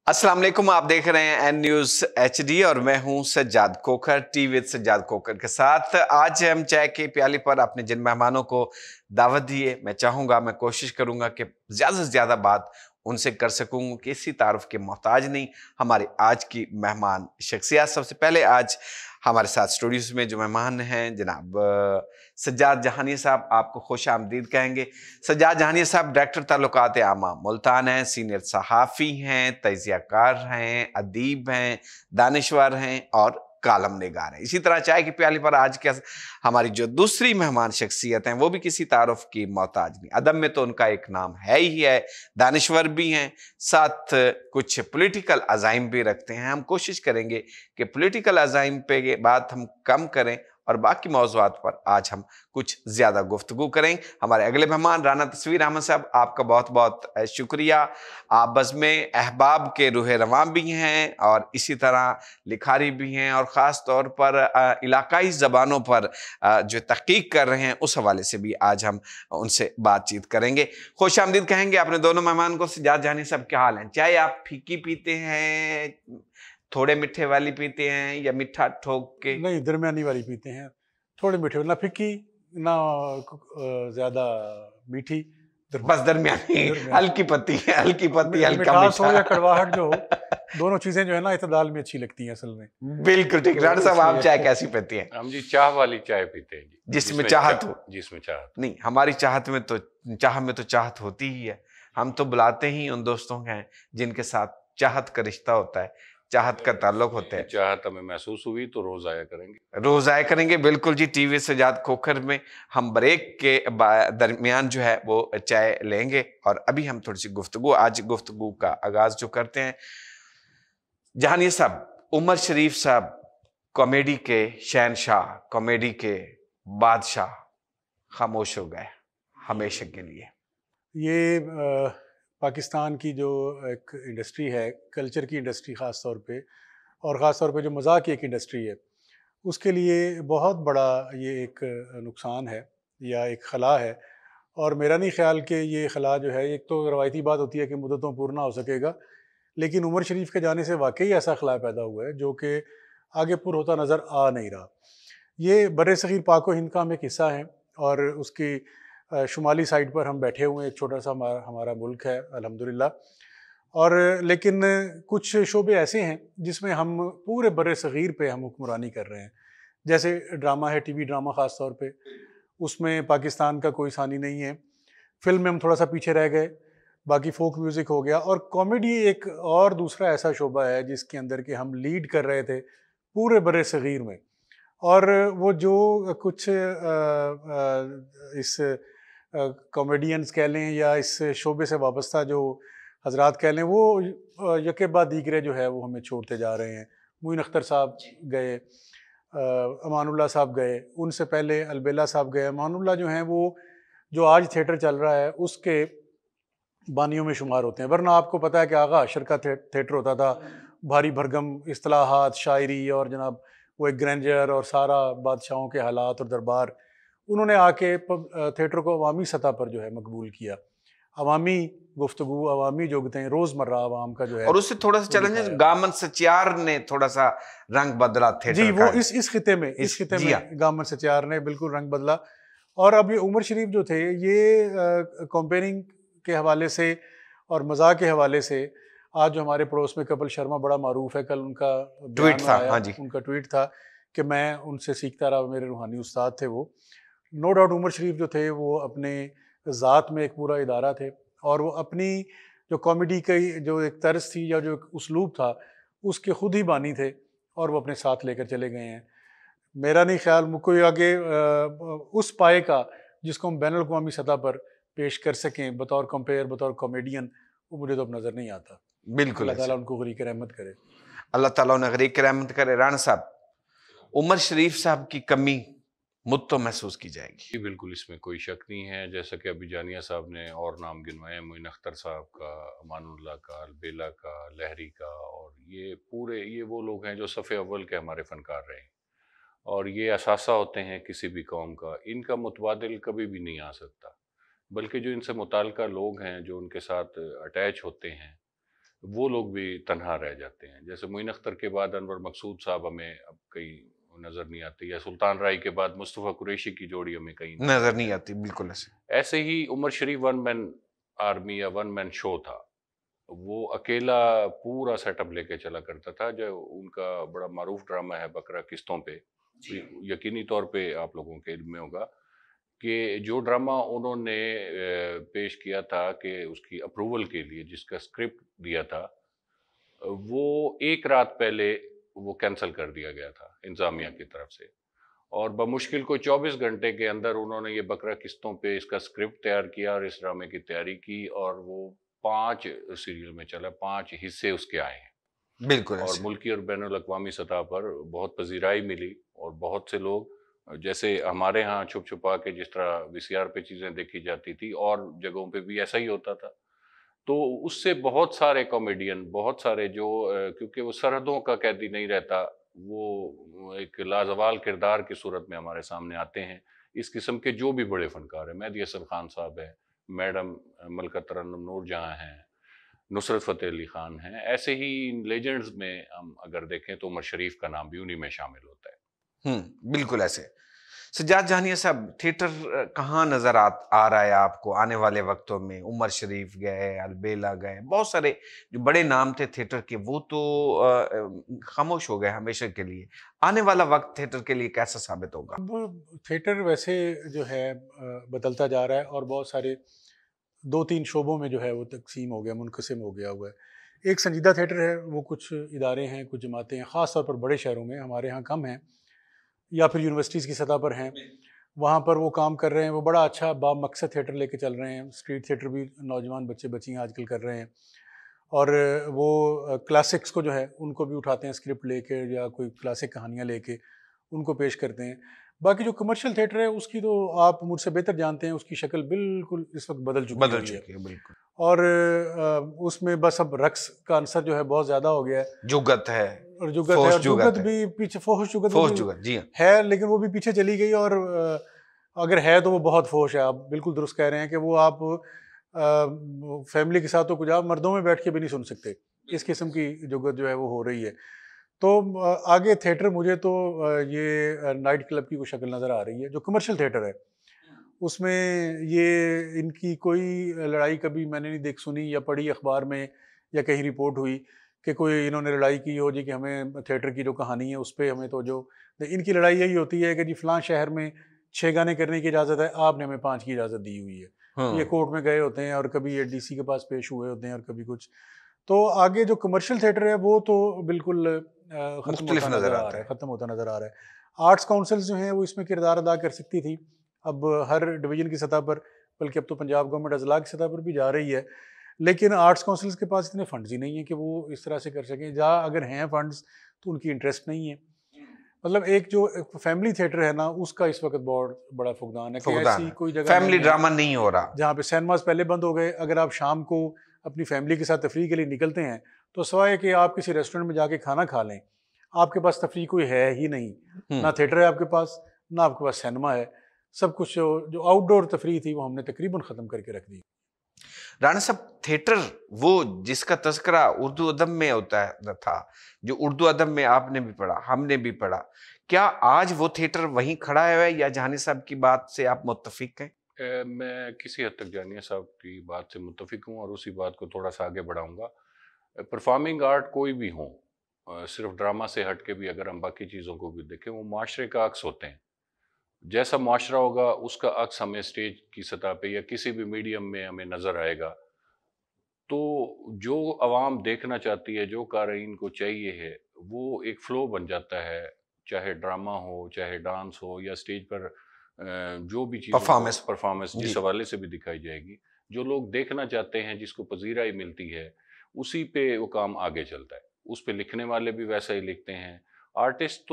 अस्सलाम वालेकुम, आप देख रहे हैं एन न्यूज़ HD और मैं हूं सज्जाद खोखर, टी विद सज्जाद खोखर के साथ। आज हम चाय की प्याली पर अपने जिन मेहमानों को दावत दी है, मैं चाहूँगा, मैं कोशिश करूँगा कि ज़्यादा से ज़्यादा बात उनसे कर सकूँ, किसी तारुफ के मोहताज नहीं। हमारे आज की मेहमान शख्सियत, सबसे पहले आज हमारे साथ स्टूडियोज़ में जो मेहमान हैं जनाब सज्जाद जहानिया साहब, आपको खुश आमदीद कहेंगे। सज्जाद जहानिया साहब डायरेक्टर ताल्लुकात आमा मुल्तान हैं, सीनियर सहाफ़ी हैं, तजियाकार हैं, अदीब हैं, दानिशवर हैं और कालम निगार हैं। इसी तरह चाय की प्याली पर आज के हमारी जो दूसरी मेहमान शख्सियत हैं वो भी किसी तारुफ की मोहताज नहीं। अदब में तो उनका एक नाम है ही है, दानिशवर भी हैं, साथ कुछ पॉलिटिकल अज़ाइम भी रखते हैं। हम कोशिश करेंगे कि पॉलिटिकल अज़ाइम पे बात हम कम करें और बाकी मौज़ूआत पर आज हम कुछ ज़्यादा गुफ्तगू करें। हमारे अगले मेहमान राना तस्वीर अहमद साहब, आपका बहुत बहुत शुक्रिया। आप बज़्म अहबाब के रूह रवां भी हैं और इसी तरह लिखारी भी हैं और ख़ास तौर पर इलाकाई ज़बानों पर जो तहक़ीक़ कर रहे हैं, उस हवाले से भी आज हम उनसे बातचीत करेंगे। खुश आमदीद कहेंगे अपने दोनों मेहमान को। सज्जाद जहानी साहब, क्या हाल है? चाय आप फीकी पीते हैं, थोड़े मीठे वाली पीते हैं या मीठा ठोक के? नहीं, दरमियानी वाली पीते हैं। थोड़े मीठे, ना फिक्की, ना ज़्यादा मीठी, बस दरमियानी, दरमियानी। हल्की पत्ती है, हल्की पत्ती, हल्का मिठास मीठा। हो या कड़वाहट जो हो, दोनों चीज़ें जो है ना इत्तेदाल में अच्छी लगती हैं असल में। बिल्कुल ठीक। राणा तो साहब, आप चाय इसलिए कैसी पीती हैं? हम जी चाह वाली चाय पीते हैं जी, जिसमें चाहत हो? जिसमें चाहत नहीं, हमारी चाहत में तो चाह में तो चाहत होती ही है। हम तो बुलाते ही उन दोस्तों को हैं जिनके साथ चाहत का रिश्ता होता है, चाहत का ताल्लुक होता हो। है। चाहत हमें महसूस हुई तो रोज आया करेंगे। रोज आया करेंगे, बिल्कुल जी। टीवी सज्जाद खोखर में हम ब्रेक के दरमियान जो है वो चाय लेंगे और अभी हम थोड़ी सी गुफ्तगू, आज गुफ्तगू का आगाज जो करते हैं। जहानिया साहब, उमर शरीफ साहब कॉमेडी के शहनशाह, कॉमेडी के बादशाह खामोश हो गए हमेशा के लिए। ये पाकिस्तान की जो एक इंडस्ट्री है, कल्चर की इंडस्ट्री ख़ास तौर पे, और ख़ास तौर पे जो मज़ाक की एक इंडस्ट्री है, उसके लिए बहुत बड़ा ये एक नुकसान है या एक खला है। और मेरा नहीं ख़्याल कि ये खला जो है, एक तो रवायती बात होती है कि मुद्दतों पूर्ण ना हो सकेगा, लेकिन उमर शरीफ के जाने से वाक़ई ऐसा खला पैदा हुआ है जो कि आगे पुर होता नज़र आ नहीं रहा। ये बर्र-ए-सग़ीर पाक व हिंद का हम एक हिस्सा हैं और उसकी शुमाली साइड पर हम बैठे हुए हैं। एक छोटा सा हमारा मुल्क है अल्हम्दुलिल्लाह। और लेकिन कुछ शोबे ऐसे हैं जिसमें हम पूरे बर्र-ए-सग़ीर पे हम हुक्मरानी कर रहे हैं। जैसे ड्रामा है, टीवी ड्रामा ख़ास तौर पे, उसमें पाकिस्तान का कोई सानी नहीं है। फ़िल्म में हम थोड़ा सा पीछे रह गए, बाकी फ़ोक म्यूज़िक हो गया। और कॉमेडी एक और दूसरा ऐसा शोबा है जिसके अंदर के हम लीड कर रहे थे पूरे बर्र-ए-सग़ीर में। और वो जो कुछ इस कॉमेडियंस कह लें या इस शोबे से वाबस्ता जो हज़रात कह लें, वो यके बाद दीगरे जो है वो हमें छोड़ते जा रहे हैं। मोइन अख्तर साहब गए, अमानुल्लाह साहब गए, उनसे पहले अलबेला साहब गए। अमानुल्लाह जो हैं वो जो आज थिएटर चल रहा है उसके बानियों में शुमार होते हैं। वरना आपको पता है कि आगा अशर का थिएटर होता था, भारी भरगम इस्तिलाहात, शायरी और जनाब वो एक ग्रैंडर और सारा बादशाहों के हालात और दरबार, उन्होंने आके थिएटर को अवामी सतह पर जो है मकबूल किया। अवामी गुफ्तगू, अवामी जोगतें, रोज़मर्रा आवाम का जो है और उससे थोड़ा सा वो चैलेंज, दिखाया। गामन सचियार ने थोड़ा सा रंग बदला जी, थिएटर वो का। इस खिते में जी हाँ। गामन सचियार ने बिल्कुल रंग बदला। और अब ये उमर शरीफ जो थे, ये कंपेयरिंग के हवाले से और मज़ाक के हवाले से, आज जो हमारे पड़ोस में कपिल शर्मा बड़ा मारूफ है, कल उनका ट्वीट बयान था, आया, हाँ जी। उनका ट्वीट था कि मैं उनसे सीखता रहा, मेरे रूहानी उस्ताद थे वो। नो डाउट उमर शरीफ जो थे वो अपने ज़ात में एक पूरा इदारा थे और वो अपनी जो कॉमेडी की जो एक तर्ज थी या जो एक उसलूब था, उसके खुद ही बानी थे और वो अपने साथ लेकर चले गए हैं। मेरा नहीं ख्याल कोई आगे उस पाए का जिसको हम बैनुल अक़वामी सतह पर पेश कर सकें बतौर कंपेयर, बतौर कॉमेडियन, वो मुझे तो अब नज़र नहीं आता। बिल्कुल अल्लाह ताला ऐसा। उनको गरीक रहमत करे। अल्लाह ताला उन्हें गरीक रहमत करे। राणा साहब, उमर शरीफ साहब की कमी मुझ तो महसूस की जाएगी। जी बिल्कुल, इसमें कोई शक नहीं है। जैसा कि अभी जानिया साहब ने और नाम गिनवाए, मोइन अख्तर साहब का, अमानुल्लाह का, अलबेला का, लहरी का, और ये वो लोग हैं जो सफ़े अव्वल के हमारे फ़नकार रहे हैं और ये असासा होते हैं किसी भी कौम का। इनका मुतबादिल कभी भी नहीं आ सकता, बल्कि जो इनसे मुताल्लिक़ लोग हैं, जो उनके साथ अटैच होते हैं, वो लोग भी तन्हा रह जाते हैं। जैसे मोइन अख्तर के बाद अनवर मकसूद साहब हमें अब कहीं नज़र नहीं आते, या सुल्तान राय के बाद मुस्तफ़ा कुरैशी की जोड़ी हमें कहीं नज़र नजर नहीं नहीं आती। आती, बिल्कुल ऐसे। ऐसे ही उमर शरीफ वन मैन आर्मी या वन मैन शो था। वो अकेला पूरा सेटअप लेके चला करता था। जो उनका बड़ा मारूफ ड्रामा है बकरा किस्तों पे, यकीनी तौर पे आप लोगों के इल्म में होगा कि जो ड्रामा उन्होंने पेश किया था कि उसकी अप्रूवल के लिए जिसका स्क्रिप्ट दिया था, वो एक रात पहले वो कैंसल कर दिया गया था इंतजामिया की तरफ से। और बमुश्किल को 24 घंटे के अंदर उन्होंने ये बकरा किस्तों पे इसका स्क्रिप्ट तैयार किया और इस ड्रामे की तैयारी की, और वो 5 सीरियल में चला, 5 हिस्से उसके आए हैं। बिल्कुल और ऐसे। मुल्की और बैनुल अक़वामी सतह पर बहुत पज़ीराई मिली, और बहुत से लोग, जैसे हमारे यहाँ छुप छुपा के जिस तरह वीसीआर पे चीज़ें देखी जाती थी और जगहों पे भी ऐसा ही होता था, तो उससे बहुत सारे कॉमेडियन, बहुत सारे जो क्योंकि वो सरहदों का कैदी नहीं रहता, वो एक लाजवाल किरदार की सूरत में हमारे सामने आते हैं। इस किस्म के जो भी बड़े फ़नकार हैं, मेहदी हसन खान साहब हैं, मैडम मलका तरन्नुम नूरजहाँ हैं, नुसरत फ़तेह अली ख़ान हैं, ऐसे ही इन लेजेंड्स में हम अगर देखें तो उमर शरीफ का नाम भी उन्हीं में शामिल होता है। बिल्कुल ऐसे। सज्जाद जानिया साहब, थिएटर कहाँ नज़र आ रहा है आपको आने वाले वक्तों में? उमर शरीफ गए, अलबेला गए, बहुत सारे जो बड़े नाम थे थिएटर के, वो तो खामोश हो गए हमेशा के लिए। आने वाला वक्त थिएटर के लिए कैसा साबित होगा? अब थिएटर वैसे जो है बदलता जा रहा है और बहुत सारे 2-3 शोबों में जो है वो तक़सीम हो गया, मुनक़सिम हो गया हुआ है। एक संजीदा थिएटर है, वो कुछ इदारे हैं, कुछ जमातें हैं, ख़ास तौर पर बड़े शहरों में, हमारे यहाँ कम हैं, या फिर यूनिवर्सिटीज़ की सतह पर हैं। वहाँ पर वो काम कर रहे हैं, वो बड़ा अच्छा बामकसद थिएटर लेके चल रहे हैं। स्ट्रीट थिएटर भी नौजवान बच्चे बच्चियाँ आजकल कर रहे हैं, और वो क्लासिक्स को जो है उनको भी उठाते हैं स्क्रिप्ट लेके, या कोई क्लासिक कहानियाँ लेके उनको पेश करते हैं। बाकी जो कमर्शियल थिएटर है उसकी तो आप मुझसे बेहतर जानते हैं, उसकी शक्ल बिल्कुल इस वक्त बदल चुकी बदल हुई है। चुकी है, बिल्कुल। और उसमें बस अब रक्स का अंसर जो है बहुत ज़्यादा हो गया है, जुगत है, और जुगत है, फ़ोश और जुगत जुगत है, भी पीछे, फोहश जुगत वो फ़ोश भी जुगत, जी हाँ। है, लेकिन वो भी पीछे चली गई। और अगर है तो वो बहुत फोश है। आप बिल्कुल दुरुस्त कह रहे हैं कि वो आप फैमिली के साथ तो कुछ आप मर्दों में बैठ के भी नहीं सुन सकते। इस किस्म की जुगत जो है वो हो रही है। तो आगे थिएटर मुझे तो ये नाइट क्लब की कोई शक्ल नज़र आ रही है। जो कमर्शियल थिएटर है उसमें ये इनकी कोई लड़ाई कभी मैंने नहीं देख सुनी या पढ़ी अखबार में, या कहीं रिपोर्ट हुई कि कोई इन्होंने लड़ाई की हो जी कि हमें थिएटर की जो कहानी है उस पर हमें तो जो इनकी लड़ाई यही होती है कि जी फ़लाँ शहर में 6 गाने करने की इजाज़त है, आपने हमें 5 की इजाज़त दी हुई है। ये कोर्ट में गए होते हैं, और कभी ये डीसी के पास पेश हुए होते हैं, और कभी कुछ। तो आगे जो कमर्शियल थिएटर है वो तो बिल्कुल ख़त्म मुख्तलिफ होता नज़र नज़र आ आता रहा है, है। ख़त्म होता नज़र आ रहा है। आर्ट्स काउंसिल्स जो हैं वो इसमें किरदार अदा कर सकती थी। अब हर डिवीज़न की सतह पर, बल्कि अब तो पंजाब गवर्नमेंट अज़ला की सतह पर भी जा रही है, लेकिन आर्ट्स काउंसिल्स के पास इतने फंड्स ही नहीं है कि वो इस तरह से कर सकें। जहाँ अगर हैं फंड्स तो उनकी इंटरेस्ट नहीं है। मतलब एक जो फैमिली थिएटर है ना, उसका इस वक्त बहुत बड़ा फुकदान है कि फुकदान ऐसी है, कोई जगह फैमिली नहीं है ड्रामा नहीं हो रहा। जहाँ पे सिनेमाज पहले बंद हो गए। अगर आप शाम को अपनी फैमिली के साथ तफरीह के लिए निकलते हैं, तो सिवाय कि आप किसी रेस्टोरेंट में जाके खाना खा लें, आपके पास तफरीह कोई है ही नहीं। ना थिएटर है आपके पास, ना आपके पास सिनेमा है। सब कुछ जो आउटडोर तफरीह थी वो हमने तकरीबन ख़त्म करके रख दी। राणा साहब, थिएटर वो जिसका तज़किरा उर्दू अदब में होता है था, जो उर्दू अदब में आपने भी पढ़ा, हमने भी पढ़ा, क्या आज वो थिएटर वहीं खड़ा है या जहानी साहब की बात से आप मुत्तफिक हैं? मैं किसी हद तक जानिया साहब की बात से मुत्तफिक हूँ, और उसी बात को थोड़ा सा आगे बढ़ाऊँगा। परफॉर्मिंग आर्ट कोई भी हो, सिर्फ ड्रामा से हट के भी अगर हम बाकी चीज़ों को भी देखें, वो माशरे का अक्स होते हैं। जैसा माशरा होगा उसका अक्स हमें स्टेज की सतह पे या किसी भी मीडियम में हमें नज़र आएगा। तो जो आवाम देखना चाहती है, जो क़ारीन को चाहिए है, वो एक फ़्लो बन जाता है। चाहे ड्रामा हो, चाहे डांस हो, या स्टेज पर जो भी चीज़ों को परफॉर्मेंस। परफॉर्मेंस जी। जिस हवाले से भी दिखाई जाएगी, जो लोग देखना चाहते हैं, जिसको पज़ीराई मिलती है, उसी पे वो काम आगे चलता है। उस पे लिखने वाले भी वैसा ही लिखते हैं। आर्टिस्ट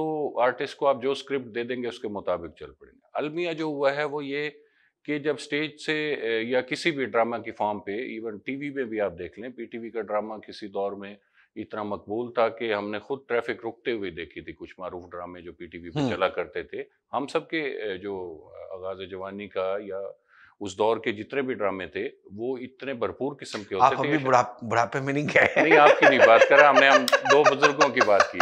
को आप जो स्क्रिप्ट दे देंगे उसके मुताबिक चल पड़ेंगे। अलमिया जो हुआ है वो ये कि जब स्टेज से या किसी भी ड्रामा की फॉर्म पे, इवन टीवी में भी आप देख लें, पीटीवी का ड्रामा किसी दौर में इतना मकबूल था कि हमने खुद ट्रैफिक रुकते हुए देखी थी। कुछ मारूफ ड्रामे जो पीटीवी पे हुँ। चला करते थे, हम सब के जो आगाज़ जवानी का या उस दौर के जितने भी ड्रामे थे वो इतने भरपूर किस्म के आप होते अभी थे। बुढ़ापे में नहीं गए? नहीं, आपकी नहीं बात कर रहा, हम दो बुजुर्गों की बात की।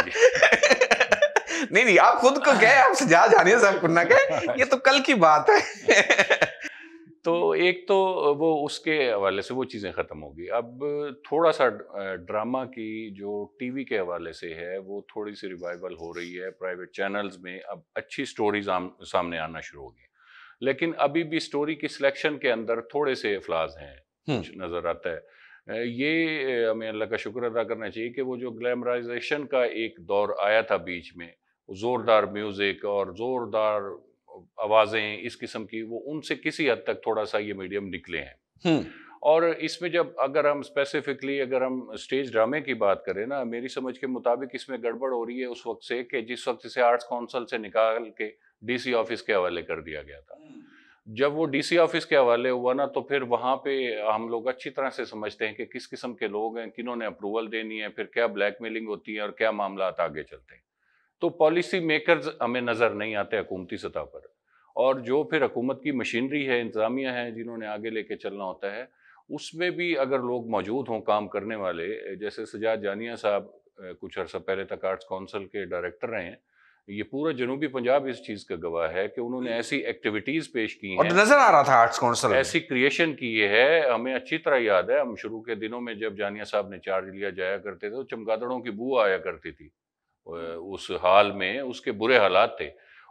नहीं, आप खुद को गए, आप सजाद जानिया साहब को ना गए, ये तो कल की बात है। तो एक तो वो उसके हवाले से वो चीज़ें ख़त्म हो गई। अब थोड़ा सा ड्रामा की जो टीवी के हवाले से है वो थोड़ी सी रिवाइवल हो रही है। प्राइवेट चैनल्स में अब अच्छी स्टोरीज सामने आना शुरू हो गई, लेकिन अभी भी स्टोरी की सिलेक्शन के अंदर थोड़े से फ्लाज हैं, कुछ नज़र आता है। ये हमें अल्लाह का शुक्र अदा करना चाहिए कि वो जो ग्लैमराइजेशन का एक दौर आया था बीच में, ज़ोरदार म्यूज़िक और ज़ोरदार आवाज़ें इस किस्म की, वो उनसे किसी हद तक थोड़ा सा ये मीडियम निकले हैं। और इसमें जब अगर हम स्पेसिफिकली अगर हम स्टेज ड्रामे की बात करें ना, मेरी समझ के मुताबिक इसमें गड़बड़ हो रही है उस वक्त से कि जिस वक्त इसे आर्ट्स काउंसिल से निकाल के डीसी ऑफिस के हवाले कर दिया गया था। जब वो डीसी ऑफिस के हवाले हुआ ना, तो फिर वहाँ पे हम लोग अच्छी तरह से समझते हैं कि किस किस्म के लोग हैं, किन्होंने अप्रूवल देनी है, फिर क्या ब्लैकमेलिंग होती है और क्या मामला आगे चलते हैं। तो पॉलिसी मेकर्स हमें नज़र नहीं आते हुकूमती सतह पर, और जो फिर हुकूमत की मशीनरी है, इंतज़ामिया है, जिन्होंने आगे लेके चलना होता है, उसमें भी अगर लोग मौजूद हों काम करने वाले, जैसे सजाद जानिया साहब कुछ अर्सा पहले तक आर्ट्स काउंसिल के डायरेक्टर रहे हैं, ये पूरा जनूबी पंजाब इस चीज़ का गवाह है कि उन्होंने ऐसी एक्टिविटीज़ पेश की हैं, और नजर आ रहा था आर्ट्स काउंसिल ऐसी क्रिएशन की है। हमें अच्छी तरह याद है, हम शुरू के दिनों में जब जानिया साहब ने चार्ज लिया जाया करते थे तो चमगादड़ों की बू आया करती थी उस हाल में, उसके बुरे हालात थे,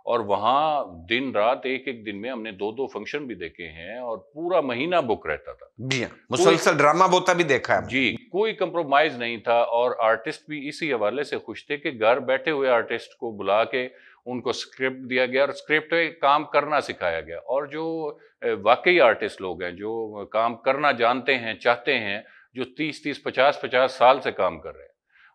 और वहाँ दिन रात एक एक दिन में हमने 2-2 फंक्शन भी देखे हैं और पूरा महीना बुक रहता था। जी हाँ, मुसलसल ड्रामा होता भी देखा है जी, कोई कंप्रोमाइज नहीं था, और आर्टिस्ट भी इसी हवाले से खुश थे कि घर बैठे हुए आर्टिस्ट को बुला के उनको स्क्रिप्ट दिया गया और स्क्रिप्ट पे काम करना सिखाया गया। और जो वाकई आर्टिस्ट लोग हैं, जो काम करना जानते हैं, चाहते हैं, जो 30-30, 50-50 साल से काम कर रहे हैं,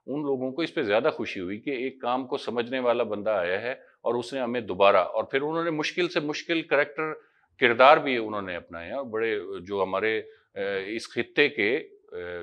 उन लोगों को इस पे ज़्यादा खुशी हुई कि एक काम को समझने वाला बंदा आया है और उसने हमें दोबारा, और फिर उन्होंने मुश्किल से मुश्किल करैक्टर किरदार भी उन्होंने अपनाए हैं। और बड़े जो हमारे इस खित्ते के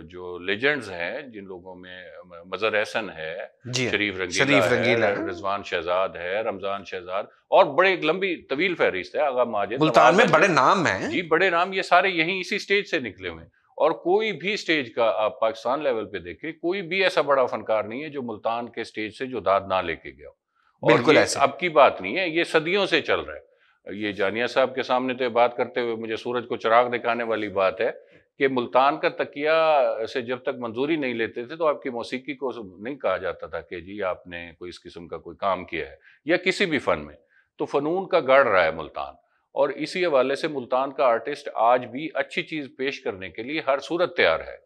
जो लेजेंड्स हैं, जिन लोगों में मजहर एहसन है, शरीफ रंगीला है, रिजवान शहजाद है, रमजान शहजाद, और बड़े लंबी तवील फहरिस्त है, आगा माजिद, मुल्तान में बड़े नाम हैं जी, बड़े नाम, ये सारे यहीं इसी स्टेज से निकले हुए हैं। और कोई भी स्टेज का आप पाकिस्तान लेवल पे देखें, कोई भी ऐसा बड़ा फनकार नहीं है जो मुल्तान के स्टेज से जो दाद ना लेके गया। बिल्कुल ये ऐसे अब की बात नहीं है, ये सदियों से चल रहा है। ये जानिया साहब के सामने तो बात करते हुए मुझे सूरज को चिराग दिखाने वाली बात है कि मुल्तान का तकिया से जब तक मंजूरी नहीं लेते थे तो आपकी मौसीकी को नहीं कहा जाता था कि जी आपने कोई इस किस्म का कोई काम किया है, या किसी भी फन में। तो फनून का गढ़ रहा है मुल्तान, और इसी हवाले से मुल्तान का आर्टिस्ट आज भी अच्छी चीज पेश करने के लिए हर सूरत तैयार है,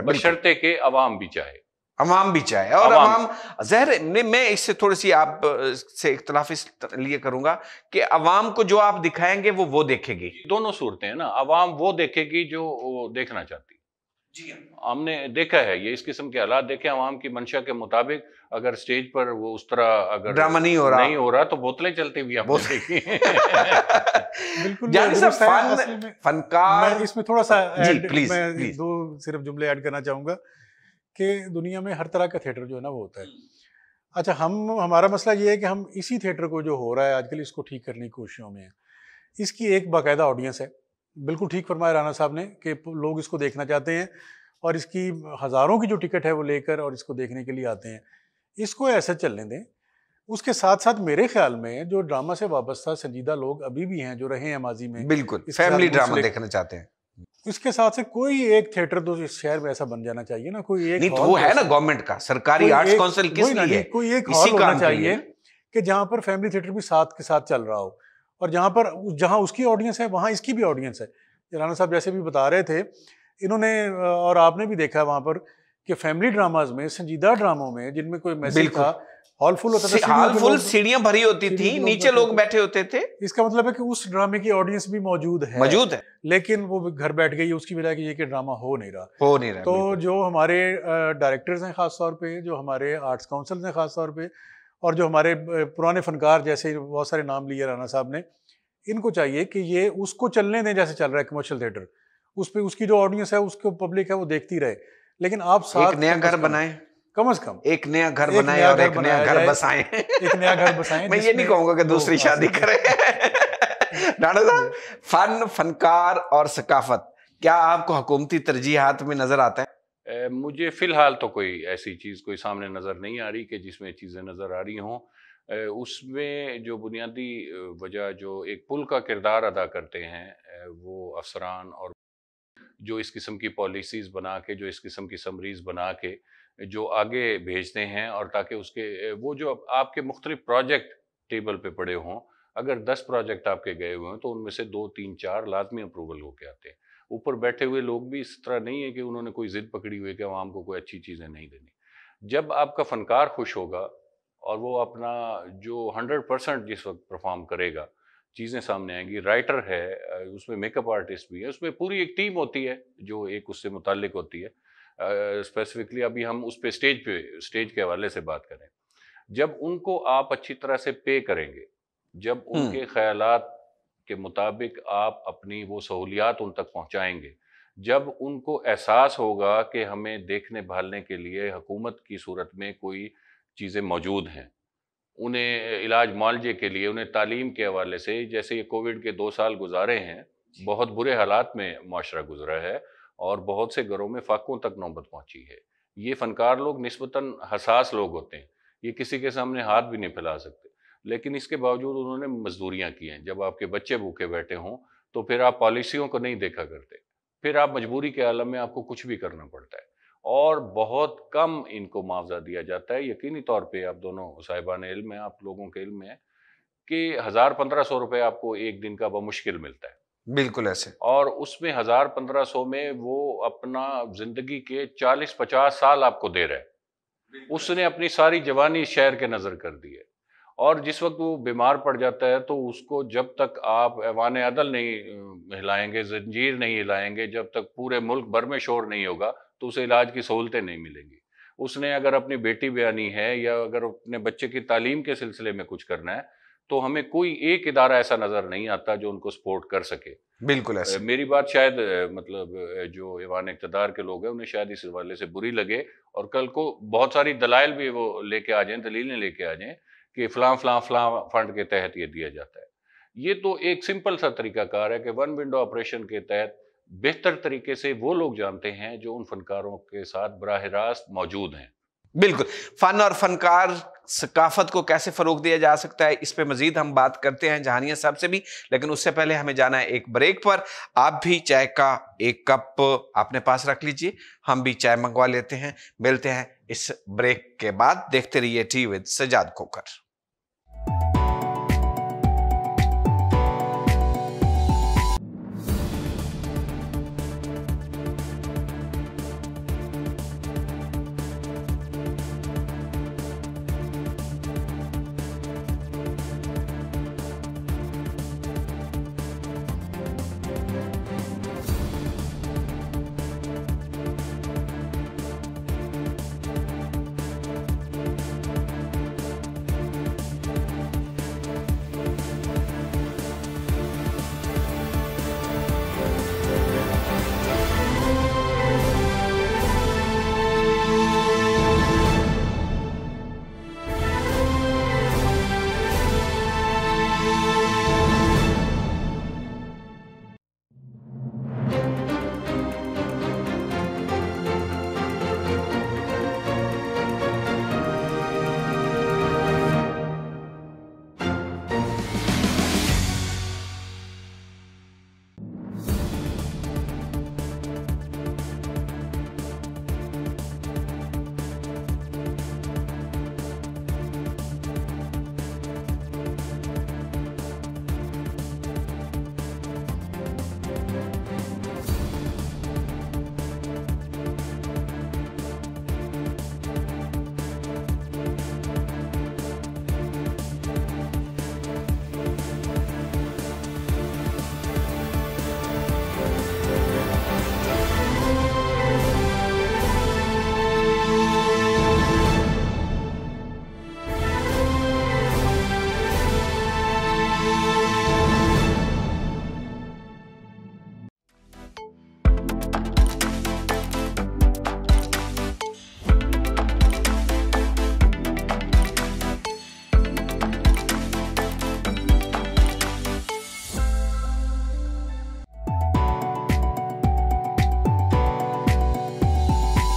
बशर्ते के अवाम भी चाहे, अवाम भी चाहे। और अवाम ज़हर ने, मैं इससे थोड़ी सी आप से इख्तलाफ इस लिए करूंगा कि अवाम को जो आप दिखाएंगे वो देखेगी। दोनों सूरतें हैं ना, अवाम वो देखेगी जो वो देखना चाहती। जी, हमने देखा है ये इस किस्म के हालात देखे, अवाम की मंशा के मुताबिक अगर स्टेज पर वो उस तरह अगर ड्रामा नहीं हो रहा तो बोतलें चलती हुई बिल्कुल फनकार। मैं इसमें थोड़ा सा प्लीज दो सिर्फ जुमले ऐड करना चाहूंगा कि दुनिया में हर तरह का थिएटर जो है ना वो होता है। अच्छा, हमारा मसला ये है कि हम इसी थिएटर को जो हो रहा है आजकल, इसको ठीक करने की कोशिशों में है। इसकी एक बाकायदा ऑडियंस है, बिल्कुल ठीक फरमाया राना साहब ने कि लोग इसको देखना चाहते हैं और इसकी हज़ारों की जो टिकट है वो लेकर और इसको देखने के लिए आते हैं। इसको ऐसा चलने दें। उसके साथ साथ मेरे ख्याल में जो ड्रामा से वाबस्ता संजीदा लोग अभी भी हैं, जो रहे हैं माजी में, बिल्कुल फैमिली ड्रामा देखना चाहते हैं, इसके साथ से कोई एक थिएटर तो इस शहर में ऐसा बन जाना चाहिए ना, कोई एक नहीं तो वो है ना गवर्नमेंट का सरकारी आर्ट्स काउंसिल किस लिए है, कोई एक हॉल होना चाहिए कि जहां पर फैमिली थिएटर भी साथ के साथ चल रहा हो, और जहां उसकी ऑडियंस है वहां इसकी भी ऑडियंस है। राना साहब जैसे भी बता रहे थे, इन्होंने और आपने भी देखा वहां पर कि फैमिली ड्रामाज में, संजीदा ड्रामों में जिनमें कोई मैसेज था, हॉल फुल होता था, हॉल फुल, सीढ़ियां भरी होती थी, नीचे लोग बैठे होते थे। इसका मतलब है कि उस ड्रामे की ऑडियंस भी मौजूद है, लेकिन वो घर बैठ गई, उसकी वजह की ये कि ड्रामा हो नहीं रहा। तो जो हमारे डायरेक्टर्स हैं खास तौर पे, जो हमारे आर्ट्स काउंसिल हैं खास तौर पे, और जो हमारे पुराने फनकार जैसे बहुत सारे नाम लिए राना साहब ने, इनको चाहिए कि ये उसको चलने दें जैसे चल रहा है कमर्शियल थिएटर। उस पे उसकी जो ऑडियंस है, उसको पब्लिक है, वो देखती रहे, लेकिन आप साथ एक नया घर बनाएं, कम से कम एक नया घर बनाएं और एक नया घर बसाएं। एक नया घर बसाएं। मैं ये नहीं कहूंगा कि दूसरी शादी करें। राणा साहब, फन, फनकार और सकाफत, क्या आपको हुकूमती तरजीहात में नजर आता है? मुझे फिलहाल तो कोई ऐसी चीज़ कोई सामने नज़र नहीं आ रही कि जिसमें चीज़ें नज़र आ रही हों। उसमें जो बुनियादी वजह जो एक पुल का किरदार अदा करते हैं वो अफसरान, और जो इस किस्म की पॉलिसीज़ बना के, जो इस किस्म की समरीज़ बना के जो आगे भेजते हैं, और ताकि उसके वो जो आपके मुख्तलिफ प्रोजेक्ट टेबल पे पड़े हों, अगर 10 प्रोजेक्ट आपके गए हुए हैं तो उनमें से 2, 3, 4 लाजमी अप्रूवल होके आते हैं। ऊपर बैठे हुए लोग भी इस तरह नहीं है कि उन्होंने कोई ज़िद पकड़ी हुई है कि आवाम को कोई अच्छी चीज़ें नहीं देनी। जब आपका फ़नकार खुश होगा और वो अपना जो 100% जिस वक़्त परफ़ॉर्म करेगा, चीज़ें सामने आएँगी। राइटर है, उसमें मेकअप आर्टिस्ट भी है, उसमें पूरी एक टीम होती है जो एक उससे मुताल्लिक होती है। स्पेसिफ़िकली अभी हम उस पे स्टेज के हवाले से बात करें। जब उनको आप अच्छी तरह से पे करेंगे, जब उनके ख़यालात के मुताबिक आप अपनी वो सहूलियात उन तक पहुँचाएँगे, जब उनको एहसास होगा कि हमें देखने भालने के लिए हुकूमत की सूरत में कोई चीज़ें मौजूद हैं, उन्हें इलाज मुआलजे के लिए, उन्हें तालीम के हवाले से, जैसे ये कोविड के 2 साल गुज़ारे हैं, बहुत बुरे हालात में मुआशरा गुज़रा है और बहुत से घरों में फाकों तक नौबत पहुँची है। ये फ़नकार लोग निस्बतन हसास लोग होते हैं, ये किसी के सामने हाथ भी नहीं फैला सकते, लेकिन इसके बावजूद उन्होंने मज़दूरियाँ की हैं। जब आपके बच्चे भूखे बैठे हों, तो फिर आप पॉलिसियों को नहीं देखा करते, फिर आप मजबूरी के आलम में आपको कुछ भी करना पड़ता है। और बहुत कम इनको मुआवज़ा दिया जाता है। यकीनी तौर पे आप दोनों साहिबान इल्म हैं, आप लोगों के इल्म में है कि 1000-1500 रुपए आपको एक दिन का बमुश्किल मिलता है। बिल्कुल ऐसे। और उसमें 1000-1500 में वो अपना ज़िंदगी के 40-50 साल आपको दे रहा है। उसने अपनी सारी जवानी इस शहर के नज़र कर दी है, और जिस वक़्त वो बीमार पड़ जाता है तो उसको जब तक आप ऐवान अदल नहीं हिलाएँगे, ज़ंजीर नहीं हिलाएँगे, जब तक पूरे मुल्क भर में शोर नहीं होगा, तो उसे इलाज की सहूलतें नहीं मिलेंगी। उसने अगर अपनी बेटी ब्यानी है या अगर अपने बच्चे की तालीम के सिलसिले में कुछ करना है, तो हमें कोई एक इदारा ऐसा नज़र नहीं आता जो उनको सपोर्ट कर सके। बिल्कुल ऐसे। मेरी बात शायद मतलब जो ऐवान इक़्तिदार के लोग हैं उन्हें शायद इस हवाले से बुरी लगे, और कल को बहुत सारी दलाइल भी वो लेके आ जाएँ, दलीलें लेके आ जाएँ कि फ़लाँ फंड के तहत ये दिया जाता है। ये तो एक सिंपल सा तरीक़ाकार है कि वन विंडो ऑपरेशन के तहत बेहतर तरीके से वो लोग जानते हैं जो उन फ़नकारों के साथ बराह रास्त मौजूद हैं। बिल्कुल। फन और फनकार सकाफत को कैसे फ़रोग़ दिया जा सकता है, इस पे मज़ीद हम बात करते हैं जहानिया साहब से भी, लेकिन उससे पहले हमें जाना है एक ब्रेक पर। आप भी चाय का एक कप अपने पास रख लीजिए, हम भी चाय मंगवा लेते हैं। मिलते हैं इस ब्रेक के बाद। देखते रहिए T with Sajjad Khokhar.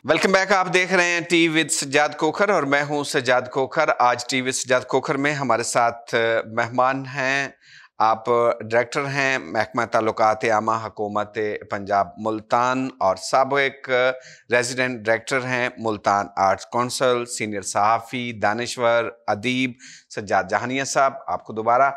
Welcome back. आप देख रहे हैं टी विद सज्जाद कोखर और मैं हूं सज्जाद कोखर। आज टी विद सज्जाद कोखर में हमारे साथ मेहमान हैं। आप डायरेक्टर हैं महकमा ताल्लुकात आमा हुकूमत पंजाब मुल्तान और साबिक रेजिडेंट डायरेक्टर हैं मुल्तान आर्ट्स काउंसिल, सीनियर सहाफ़ी, दानिश्वर, अदीब सज्जाद जहानिया साहब। आपको दोबारा